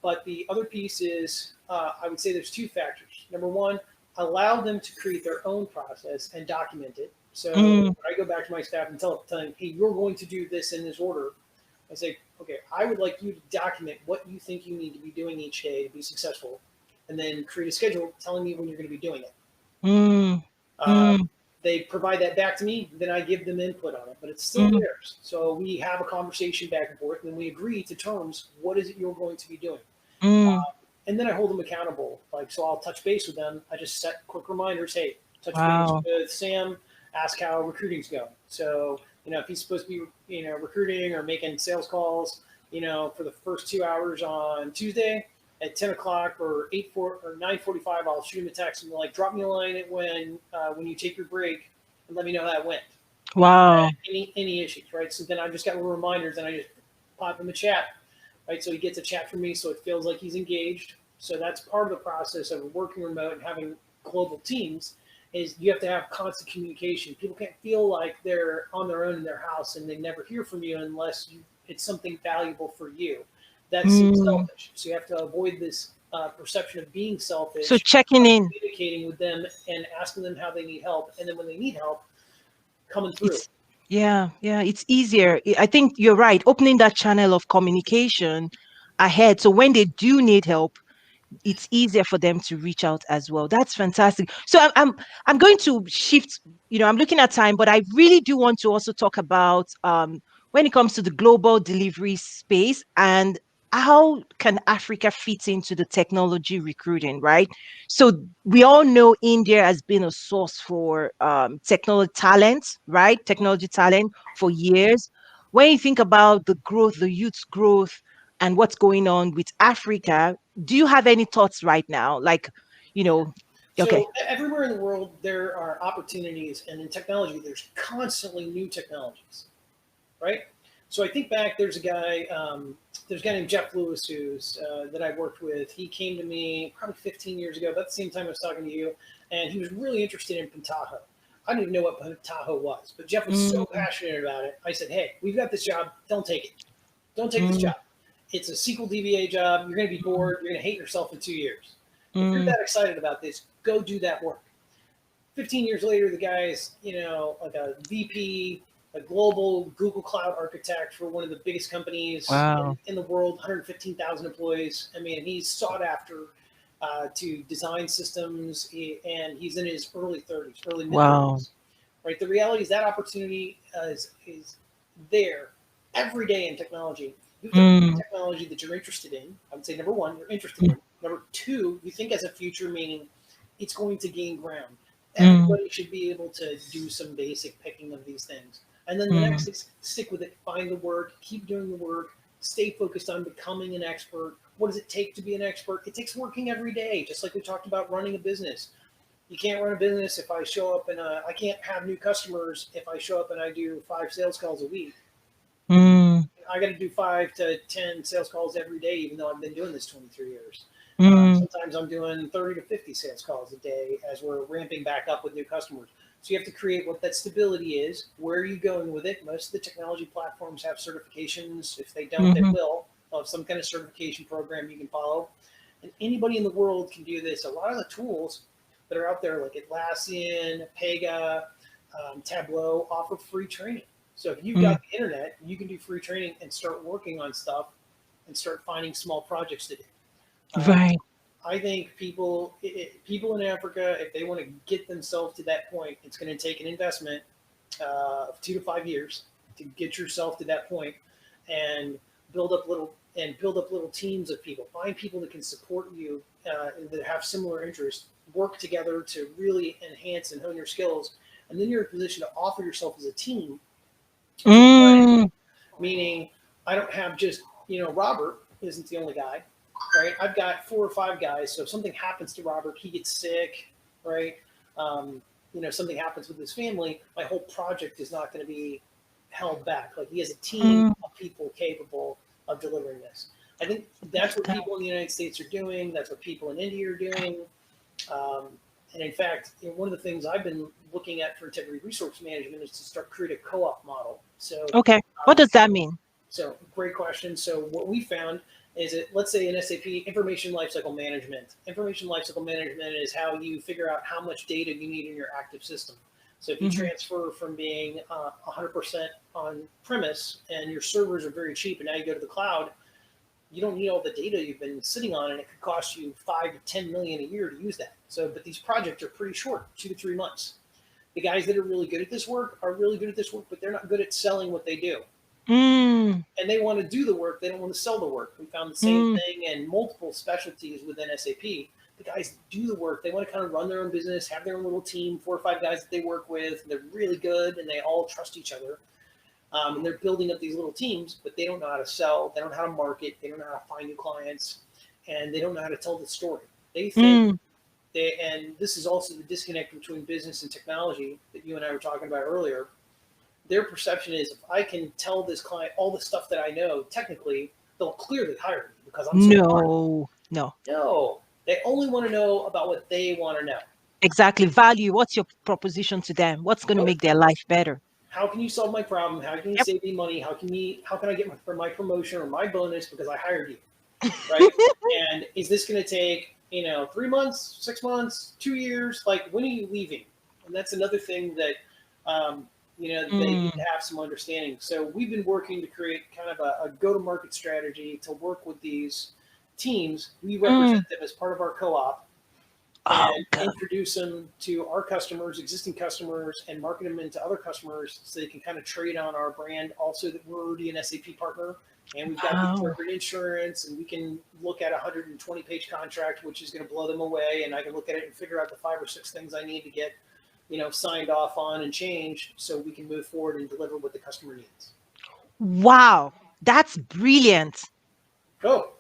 But the other piece is, I would say there's two factors. Number one, allow them to create their own process and document it. So
Mm.
when I go back to my staff and tell them, hey, you're going to do this in this order, I say, okay, I would like you to document what you think you need to be doing each day to be successful, and then create a schedule telling me when you're going to be doing it.
Mm.
Uh,
Mm.
they provide that back to me, then I give them input on it, but it's still
Mm.
theirs. So we have a conversation back and forth, and we agree to terms. What is it you're going to be doing?
Mm.
And then I hold them accountable. Like, so I'll touch base with them. I just set quick reminders. Hey, touch base
Wow.
with Sam. Ask how recruiting's going. So if he's supposed to be recruiting or making sales calls, for the first 2 hours on Tuesday at 10 o'clock or 9:45, I'll shoot him a text and be like, drop me a line at when you take your break and let me know how that went.
Wow.
Any issues, right? So then I just got little reminders and I just pop him a chat, right? So he gets a chat from me, so it feels like he's engaged. So that's part of the process of working remote and having global teams. Is you have to have constant communication. People can't feel like they're on their own in their house and they never hear from you unless it's something valuable for you. That seems
Mm.
selfish. So you have to avoid this perception of being
So
selfish
checking
by
in.
communicating with them and asking them how they need help, and then when they need help, coming through.
It's yeah, yeah, it's easier. I think you're right. Opening that channel of communication ahead. So when they do need help, it's easier for them to reach out as well. That's fantastic. So I'm going to shift. I'm looking at time, but I really do want to also talk about when it comes to the global delivery space and how can Africa fit into the technology recruiting, right? So we all know India has been a source for technology talent, right? Technology talent for years. When you think about the growth, the youth's growth, and what's going on with Africa, do you have any thoughts right now? Like, you know, okay.
So everywhere in the world, there are opportunities, and in technology, there's constantly new technologies, right? So I think back, there's a guy named Jeff Lewis that I worked with. He came to me probably 15 years ago, about the same time I was talking to you, and he was really interested in Pentaho. I didn't even know what Pentaho was, but Jeff was so
Mm.
passionate about it. I said, "Hey, we've got this job. Don't take it. Don't take this
Mm.
job. It's a SQL DBA job. You're going to be bored. You're going to hate yourself in 2 years. If you're
Mm.
that excited about this, go do that work." 15 years later, the guy's, like a VP, a global Google Cloud architect for one of the biggest companies
Wow.
in the world, 115,000 employees. I mean, he's sought after to design systems, and he's in his early 30s, early mid
Wow.
30s. Right. The reality is that opportunity is there every day in technology. You have to find
Mm.
technology that you're interested in. I would say number one, you're interested
Mm.
in. Number two, you think as a future, meaning it's going to gain ground.
Mm.
Everybody should be able to do some basic picking of these things. And then the
Mm.
next is stick with it, find the work, keep doing the work, stay focused on becoming an expert. What does it take to be an expert? It takes working every day, just like we talked about running a business. You can't run a business if I show up and I can't have new customers if I show up and I do 5 sales calls a week.
Mm.
I got to do 5 to 10 sales calls every day, even though I've been doing this 23 years.
Mm.
Sometimes I'm doing 30 to 50 sales calls a day as we're ramping back up with new customers. So you have to create what that stability is. Where are you going with it? Most of the technology platforms have certifications. If they don't, they
Mhm.
will. They'll have some kind of certification program you can follow. And anybody in the world can do this. A lot of the tools that are out there, like Atlassian, Pega, Tableau, offer free training. So if you've
Mm.
got the internet, you can do free training and start working on stuff and start finding small projects to do. Um,
Right.
I think people in Africa, if they want to get themselves to that point, it's going to take an investment of 2 to 5 years to get yourself to that point, and build up little teams of people. Find people that can support you that have similar interests. Work together to really enhance and hone your skills, and then you're in a position to offer yourself as a team to a client.
Mm.
Meaning, I don't have just Robert isn't the only guy. right? I've got 4 or 5 guys, so if something happens to Robert, he gets sick, right? Um, something happens with his family, my whole project is not going to be held back. Like he has a team
Mm,
of people capable of delivering this. I think that's what
that-
people in the United States are doing. That's what people in India are doing. Um, and in fact, one of the things I've been looking at for integrity resource management is to start create a co-op model. So,
okay. What
um,
does that mean?
so great question. So what we found is that let's say in SAP information lifecycle management. Information lifecycle management is how you figure out how much data you need in your active system. So if you
Hmm.
transfer from being 100% on premise and your servers are very cheap and now you go to the cloud, you don't need all the data you've been sitting on, and it could cost you 5 to 10 million a year to use that. So, but these projects are pretty short, 2 to 3 months. The guys that are really good at this work are really good at this work, but they're not good at selling what they do.
Mm,
And they want to do the work, they don't want to sell the work. We found the same
mm,
thing in multiple specialties within SAP. The guys do the work, they want to kind of run their own business, have their own little team, 4 or 5 guys that they work with. They're really good and they all trust each other. And they're building up these little teams, but they don't know how to sell, they don't know how to market, they don't know how to find new clients, and they don't know how to tell the story. They think
mm.
and this is also the disconnect between business and technology that you and I were talking about earlier. Their perception is if I can tell this client all the stuff that I know technically, they'll clearly hire me because I'm so smart.
No, no.
No, they only want to know about what they want to know.
Exactly. Value. What's your proposition to them? What's going to
What
make their life better?
how can you solve my problem? How can you
Yep.
save me money? How can I get my promotion or my bonus because I hired you? Right? And is this going to take 3 months, 6 months, 2 years? Like when are you leaving? And that's another thing that they need
Mm,
to have some understanding. So we've been working to create kind of a go-to-market strategy to work with these teams. We
mm.
represent them as part of our co-op
Oh,
and
God.
introduce them to our customers, existing customers, and market them into other customers so they can kind of trade on our brand. Also, that we're already an SAP partner and we've got the
Wow.
appropriate insurance, and we can look at a 120-page contract, which is going to blow them away. And I can look at it and figure out the 5 or 6 things I need to get, signed off on and changed so we can move forward and deliver what the customer needs.
Wow. That's brilliant.
Oh,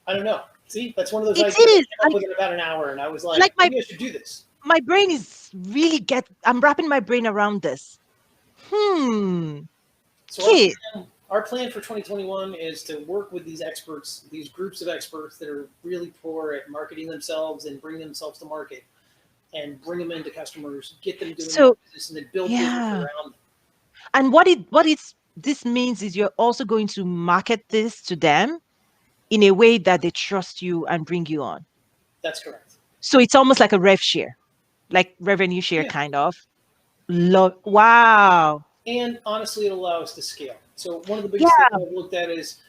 I don't know. See, that's one of those
It
ideas I
is.
came up with in about an hour, and I was
Like
like,
my
maybe I should do this.
my brain is really I'm wrapping my brain around this. Hmm.
So our
Kid.
plan, our plan for 2021 is to work with these experts, these groups of experts that are really poor at marketing themselves and bring themselves to market, and bring them into customers, get them doing more
So
business, and then build business
yeah.
around them.
And what it's this means is you're also going to market this to them in a way that they trust you and bring you on.
That's correct.
So it's almost like a rev share, like revenue share
Yeah.
kind of. Wow.
And honestly, it'll allow us to scale. So one of the biggest things
Yeah.
I've looked at is,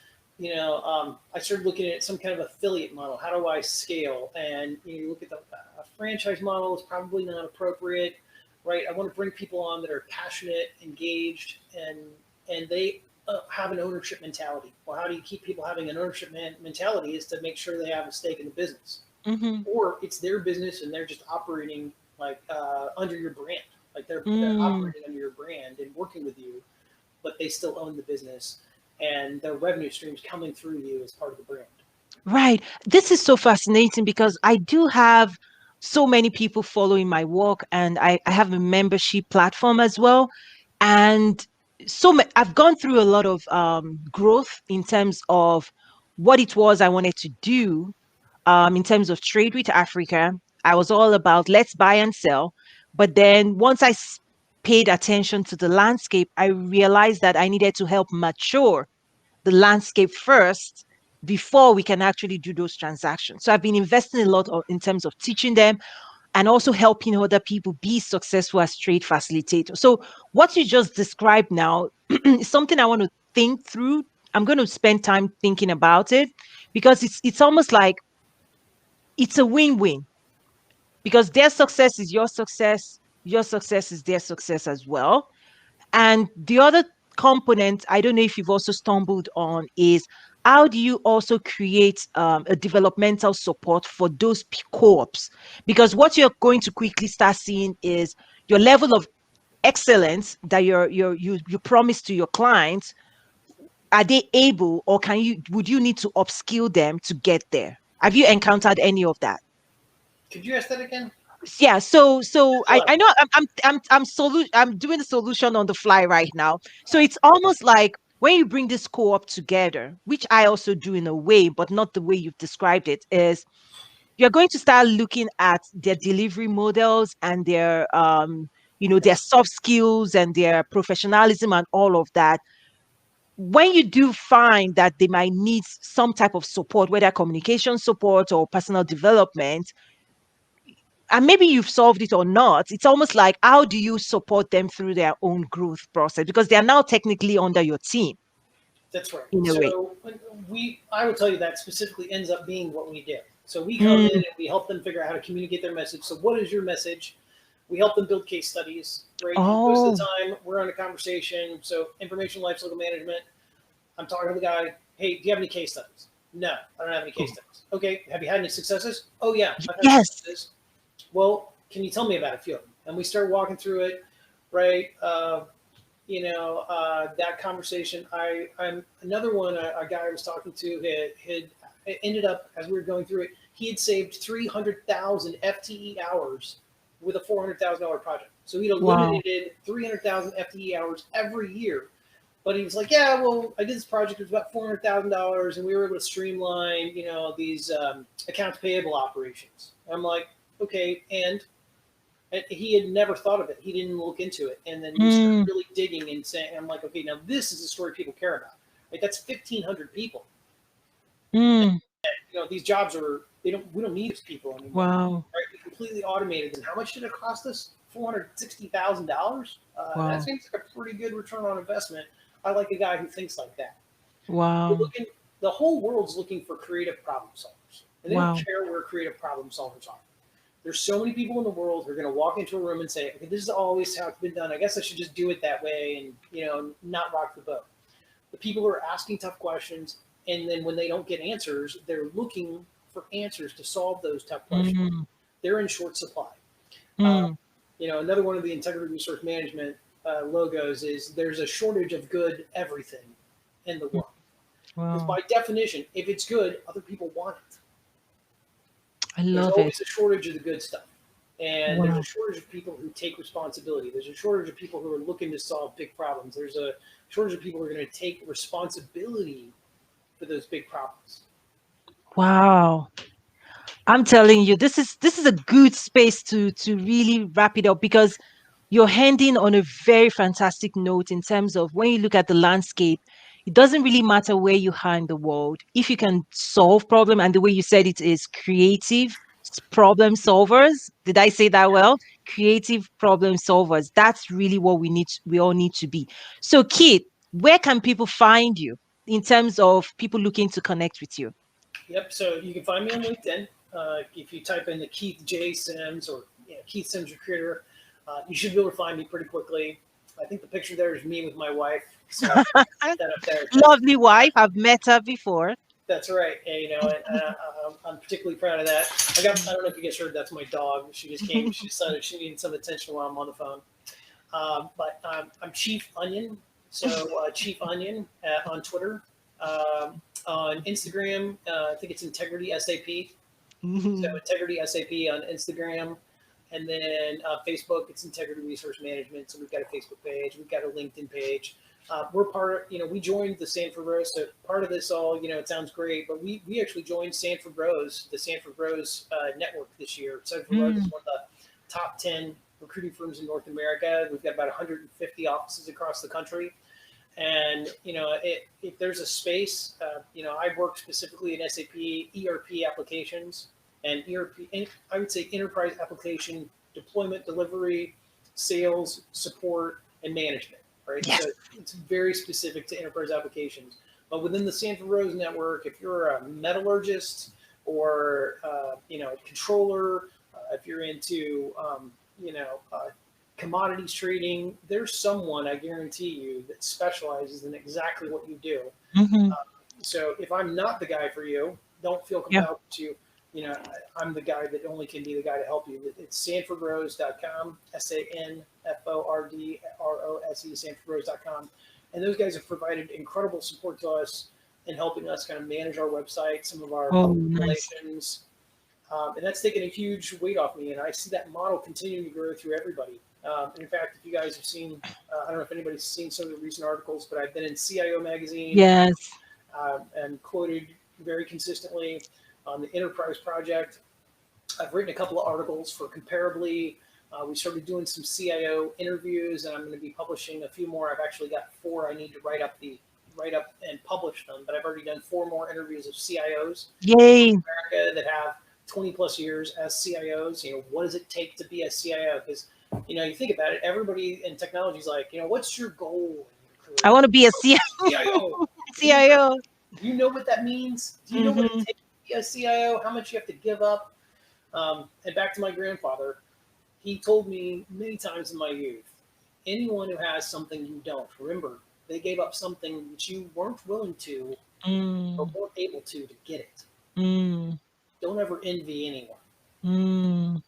I started looking at some kind of affiliate model. How do I scale? And you look at a franchise model is probably not appropriate, right? I want to bring people on that are passionate, engaged, and they have an ownership mentality. Well, how do you keep people having an ownership mentality? Is to make sure they have a stake in the business,
Hmm.
or it's their business and they're just operating like under your brand, like they're
Mm.
operating under your brand and working with you, but they still own the business and their revenue streams coming through you as part of the brand.
Right. This is so fascinating because I do have so many people following my work, and I have a membership platform as well. And I've gone through a lot of growth in terms of what it was I wanted to do in terms of trade with Africa. I was all about let's buy and sell. But then once paid attention to the landscape, I realized that I needed to help mature the landscape first before we can actually do those transactions. So I've been investing a lot in terms of teaching them and also helping other people be successful as trade facilitators. So what you just described now is something I want to think through. I'm going to spend time thinking about it because it's almost like it's a win-win because their success is your success is their success as well. And the other component, I don't know if you've also stumbled on, is how do you also create a developmental support for those co-ops? Because what you're going to quickly start seeing is your level of excellence that you promise to your clients Are they able, or would you need to upskill them to get there? Have you encountered any of that?
Could you ask that again?
Yeah, so
Slow.
I know I'm doing the solution on the fly right now. So it's almost like when you bring this co-op together, which I also do in a way, but not the way you've described it, is you're going to start looking at their delivery models and their their
Yes,
soft skills and their professionalism and all of that. When you do find that they might need some type of support, whether communication support or personal development, and maybe you've solved it or not, it's almost like, how do you support them through their own growth process? Because they are now technically under your team
that's right.
in a way.
So I would tell you that specifically ends up being what we do. So we come in
Mm.
and we help them figure out how to communicate their message. So what is your message? We help them build case studies, right? Most of the
Oh,
time, we're on a conversation. So information lifecycle management. I'm talking to the guy. Hey, do you have any case studies? No, I don't have any case studies. Okay, have you had any successes? Oh yeah, I've had
yes.
successes. Well, can you tell me about a few of them? And we start walking through it, right? That conversation. I'm another one. A guy I was talking to had ended up, as we were going through it, he had saved 300,000 FTE hours with a $400,000 project. So he'd
Wow.
eliminated 300,000 FTE hours every year. But he was like, yeah, well, I did this project. It was about $400,000, and we were able to streamline, these accounts payable operations. And I'm like, okay, and he had never thought of it. He didn't look into it. And then we started
Mm,
really digging and saying, I'm like, okay, now this is a story people care about. Like that's 1,500 people.
mm,
These jobs are we don't need these people anymore.
wow.
Right? We completely automated. And how much did it cost us? $460,000. That
Wow.
seems like a pretty good return on investment. I like a guy who thinks like that. We're
Wow.
looking. The whole world's looking for creative problem solvers, and they don't
Wow.
care where creative problem solvers are. There's so many people in the world who are going to walk into a room and say, "Okay, this is always how it's been done. I guess I should just do it that way and not rock the boat." The people who are asking tough questions, and then when they don't get answers, they're looking for answers to solve those tough questions.
Mm,
They're in short supply. Uh,
mm,
Another one of the integrity resource management logos is there's a shortage of good everything in the
mm,
world. Because
wow.
by definition, if it's good, other people want it.
I
There's
love it.
always a shortage of the good stuff. And there's a
Wow.
shortage of people who take responsibility. There's a shortage of people who are looking to solve big problems. There's a shortage of people who are going to take responsibility for those big problems.
Wow. I'm telling you, this is a good space to really wrap it up, because you're ending on a very fantastic note in terms of when you look at the landscape, it doesn't really matter where you are in the world. If you can solve problem, and the way you said it is creative problem solvers. Did I say that well? Creative problem solvers. That's really what we all need to be. So, Kit, where can people find you in terms of people looking to connect with you?
Yep. So you can find me on LinkedIn. If you type in the Keith J. Sims or Keith Sims Recruiter, you should be able to find me pretty quickly. I think the picture there is me with my wife. So that up there.
Lovely wife. I've met her before.
That's right. And, I'm particularly proud of that. I don't know if you guys heard, that's my dog. She just came. She decided she needed some attention while I'm on the phone. But I'm Chief Onion. So Chief Onion on Twitter. On Instagram, I think it's Integrity SAP. So Integrity SAP on Instagram. And then Facebook, it's Integrity Resource Management. So we've got a Facebook page, we've got a LinkedIn page. We're part of, we joined the Sanford Bros. So part of this all, it sounds great, but we actually joined Sanford Bros, the Sanford Bros network this year. Sanford Bros is
Mm,
one of the top 10 recruiting firms in North America. We've got about 150 offices across the country. And, if there's a space, I work specifically in SAP ERP applications and ERP, I would say enterprise application deployment, delivery, sales, support, and management, right?
yes.
So it's very specific to enterprise applications. But within the Sanford Rose network, if you're a metallurgist or, a controller, if you're into, you know, uh, commodities trading, there's someone, I guarantee you, that specializes in exactly what you do.
Hmm.
So if I'm not the guy for you, don't feel
Yeah.
compelled to, I'm the guy that only can be the guy to help you. It's sanfordrose.com, SANFORDROSE, sanfordrose.com. and those guys have provided incredible support to us in helping us kind of manage our website, some of our
Oh,
public
nice.
relations, and that's taken a huge weight off me. And I see that model continuing to grow through everybody. And in fact, if you guys have seen, I don't know if anybody's seen some of the recent articles, but I've been in CIO magazine
Yes.
and quoted very consistently on the Enterprise Project. I've written a couple of articles for Comparably. We started doing some CIO interviews, and I'm going to be publishing a few more. I've actually got four I need to write up and publish them, but I've already done four more interviews of CIOs
Yay.
America that have 20 plus years as CIOs. What does it take to be a CIO? Because you think about it, everybody in technology is like, what's your goal in your
I
career?
want to be a
CIO.
CIO.
Do you know what that means? Do you know what it
Mm-hmm.
takes to be a CIO? How much you have to give up? And back to my grandfather, he told me many times in my youth, anyone who has something you don't, remember, they gave up something that you weren't willing to or
Mm,
weren't able to get it.
mm,
Don't ever envy anyone.
mm.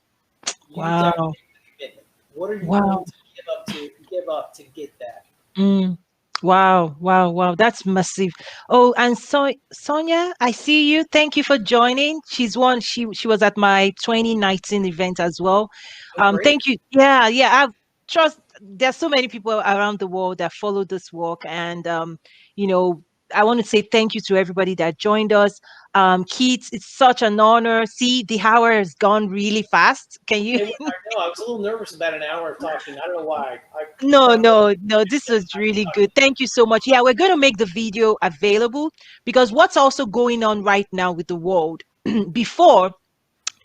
You got to
Wow.
make the commitment. What are you willing
Wow.
to give up to get that?
Mm. Wow, wow, wow. That's massive. Oh, and so Sonia, I see you. Thank you for joining. She was at my 2019 event as well.
Oh, great.
Thank you. Yeah, yeah. I trust there's so many people around the world that follow this work. And you know, I want to say thank you to everybody that joined us. Keith, it's such an honor. See, the hour has gone really fast. Can you
I know. I was a little nervous about an hour of talking. I don't know why. I
No,
sounded like
no, no. This was really good. Thank you so much. Yeah, we're going to make the video available because what's also going on right now with the world, before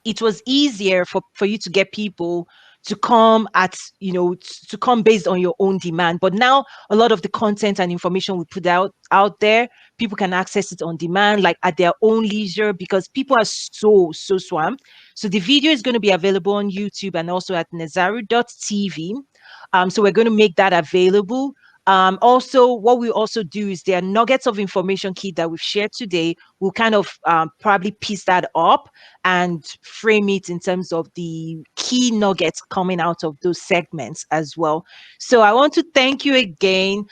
it was easier for you to get people to come to come based on your own demand, but now a lot of the content and information we put out there, people can access it on demand, like at their own leisure, because people are so swamped. So the video is going to be available on YouTube and also at nazaru.tv. So we're going to make that available. Also, what we also do is there are nuggets of information key that we've shared today. We'll kind of probably piece that up and frame it in terms of the key nuggets coming out of those segments as well. So I want to thank you again.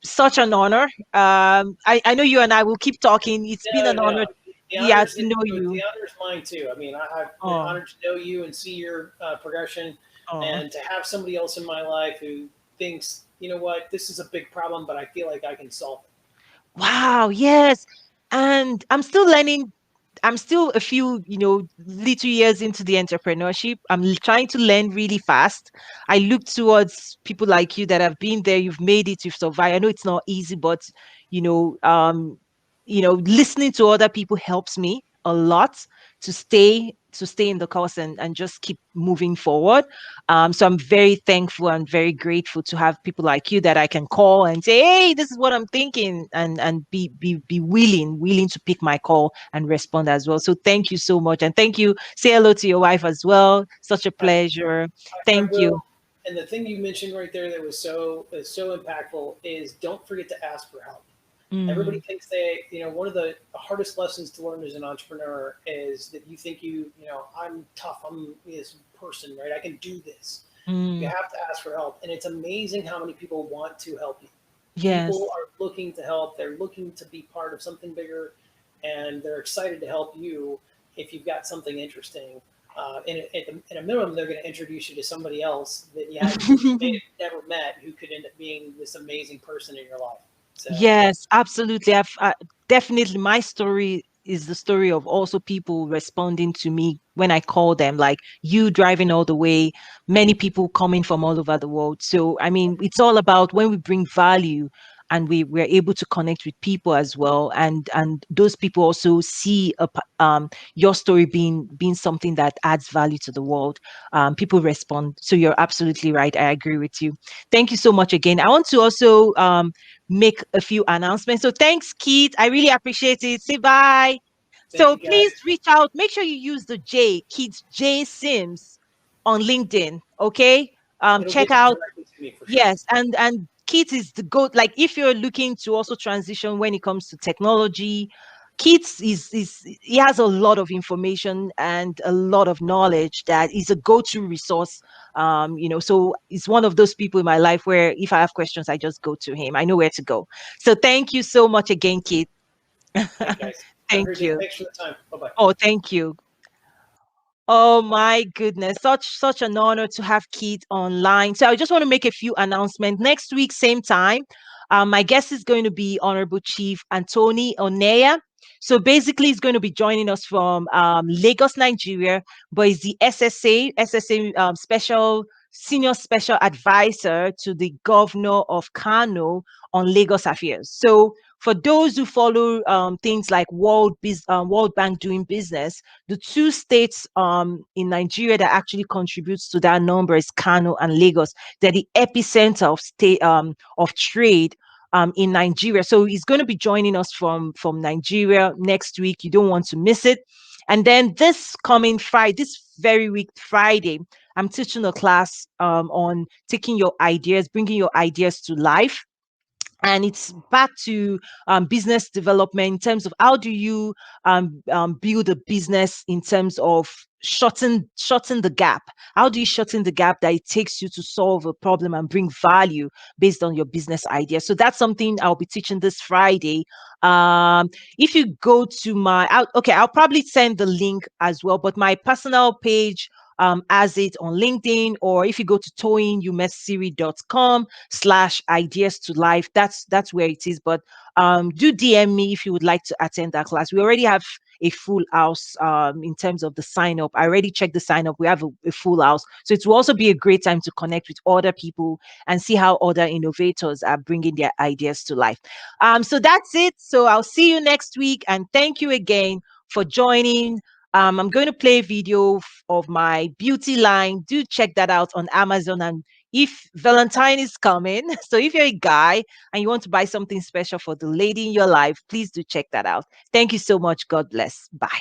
Such an honor. I know you and I will keep talking. It's been
no,
an honor,
no. The
yeah,
honors,
to know you.
the honors mine too. I mean, I've been
Oh,
honored to know you and see your progression,
oh.
and to have somebody else in my life who thinks, what, this is a big problem, but I feel like I can solve it.
Wow, yes. And I'm still a few, little years into the entrepreneurship. Trying to learn really fast. I look towards people like you that have been there, you've made it, you've survived. I know it's not easy, but you know, um, listening to other people helps me a lot to stay in the course and just keep moving forward. So I'm very thankful and very grateful to have people like you that I can call and say, hey, this is what I'm thinking, and be willing to pick my call and respond as well. So thank you so much. And thank you. Say hello to your wife as well. Such a
I,
pleasure.
I
Thank you.
will. And the thing you mentioned right there that was so impactful is don't forget to ask for help. Everybody
Mm,
thinks one of the hardest lessons to learn as an entrepreneur is that you think I'm tough, I'm this person, right? I can do this. You
mm,
have to ask for help. And it's amazing how many people want to help you. People
yes.
are looking to help, they're looking to be part of something bigger, and they're excited to help you if you've got something interesting. At a minimum, they're going to introduce you to somebody else that you may have never met who could end up being this amazing person in your life. So,
Yes, absolutely. Definitely, my story is the story of also people responding to me when I call them, like you driving all the way, many people coming from all over the world. So, I mean, it's all about when we bring value and we're able to connect with people as well, and those people also see your story being something that adds value to the world. People respond. So you're absolutely right. I agree with you. Thank you so much again. I want to also make a few announcements. So thanks, Keith. I really appreciate it. Say bye.
thank
So
you
please
guys.
reach out. Make sure you use the Keith J Sims on LinkedIn. Okay.
It'll
Check
get you
out.
directly to me for sure.
Yes, and Keith is the goat. Like if you're looking to also transition when it comes to technology, Keats is he has a lot of information and a lot of knowledge that is a go-to resource. So it's one of those people in my life where if I have questions, I just go to him. I know where to go. So thank you so much again, Keith.
Thank you guys. Have a
Thank
great day.
you.
Thanks for the time. Bye bye.
Oh, thank you. Oh my goodness, such an honor to have Keith online. So I just want to make a few announcements. Next week, same time, my guest is going to be Honorable Chief Anthony Oneya. So basically, he's going to be joining us from Lagos, Nigeria, but he's the SSA senior special advisor to the governor of Kano on Lagos affairs. So for those who follow things like World Bank doing business, the two states in Nigeria that actually contributes to that number is Kano and Lagos. They're the epicenter of state of trade in Nigeria. So he's going to be joining us from Nigeria next week. You don't want to miss it. And then this coming Friday, this very week Friday, I'm teaching a class on taking your ideas, bringing your ideas to life, and it's back to business development in terms of how do you build a business in terms of shorten the gap. How do you shorten the gap that it takes you to solve a problem and bring value based on your business idea? So that's something I'll be teaching this Friday. If you go to okay, I'll probably send the link as well, but my personal page as it on LinkedIn, or if you go to toyinumesiri.com/ideas to life, that's where it is. But do DM me if you would like to attend that class. We already have a full house in terms of the sign up. I already checked the sign up. We have a full house. So it will also be a great time to connect with other people and see how other innovators are bringing their ideas to life. So that's it. So I'll see you next week. And thank you again for joining. I'm going to play a video of my beauty line. Do check that out on Amazon. And if Valentine is coming, so if you're a guy and you want to buy something special for the lady in your life, please do check that out. Thank you so much. God bless. Bye.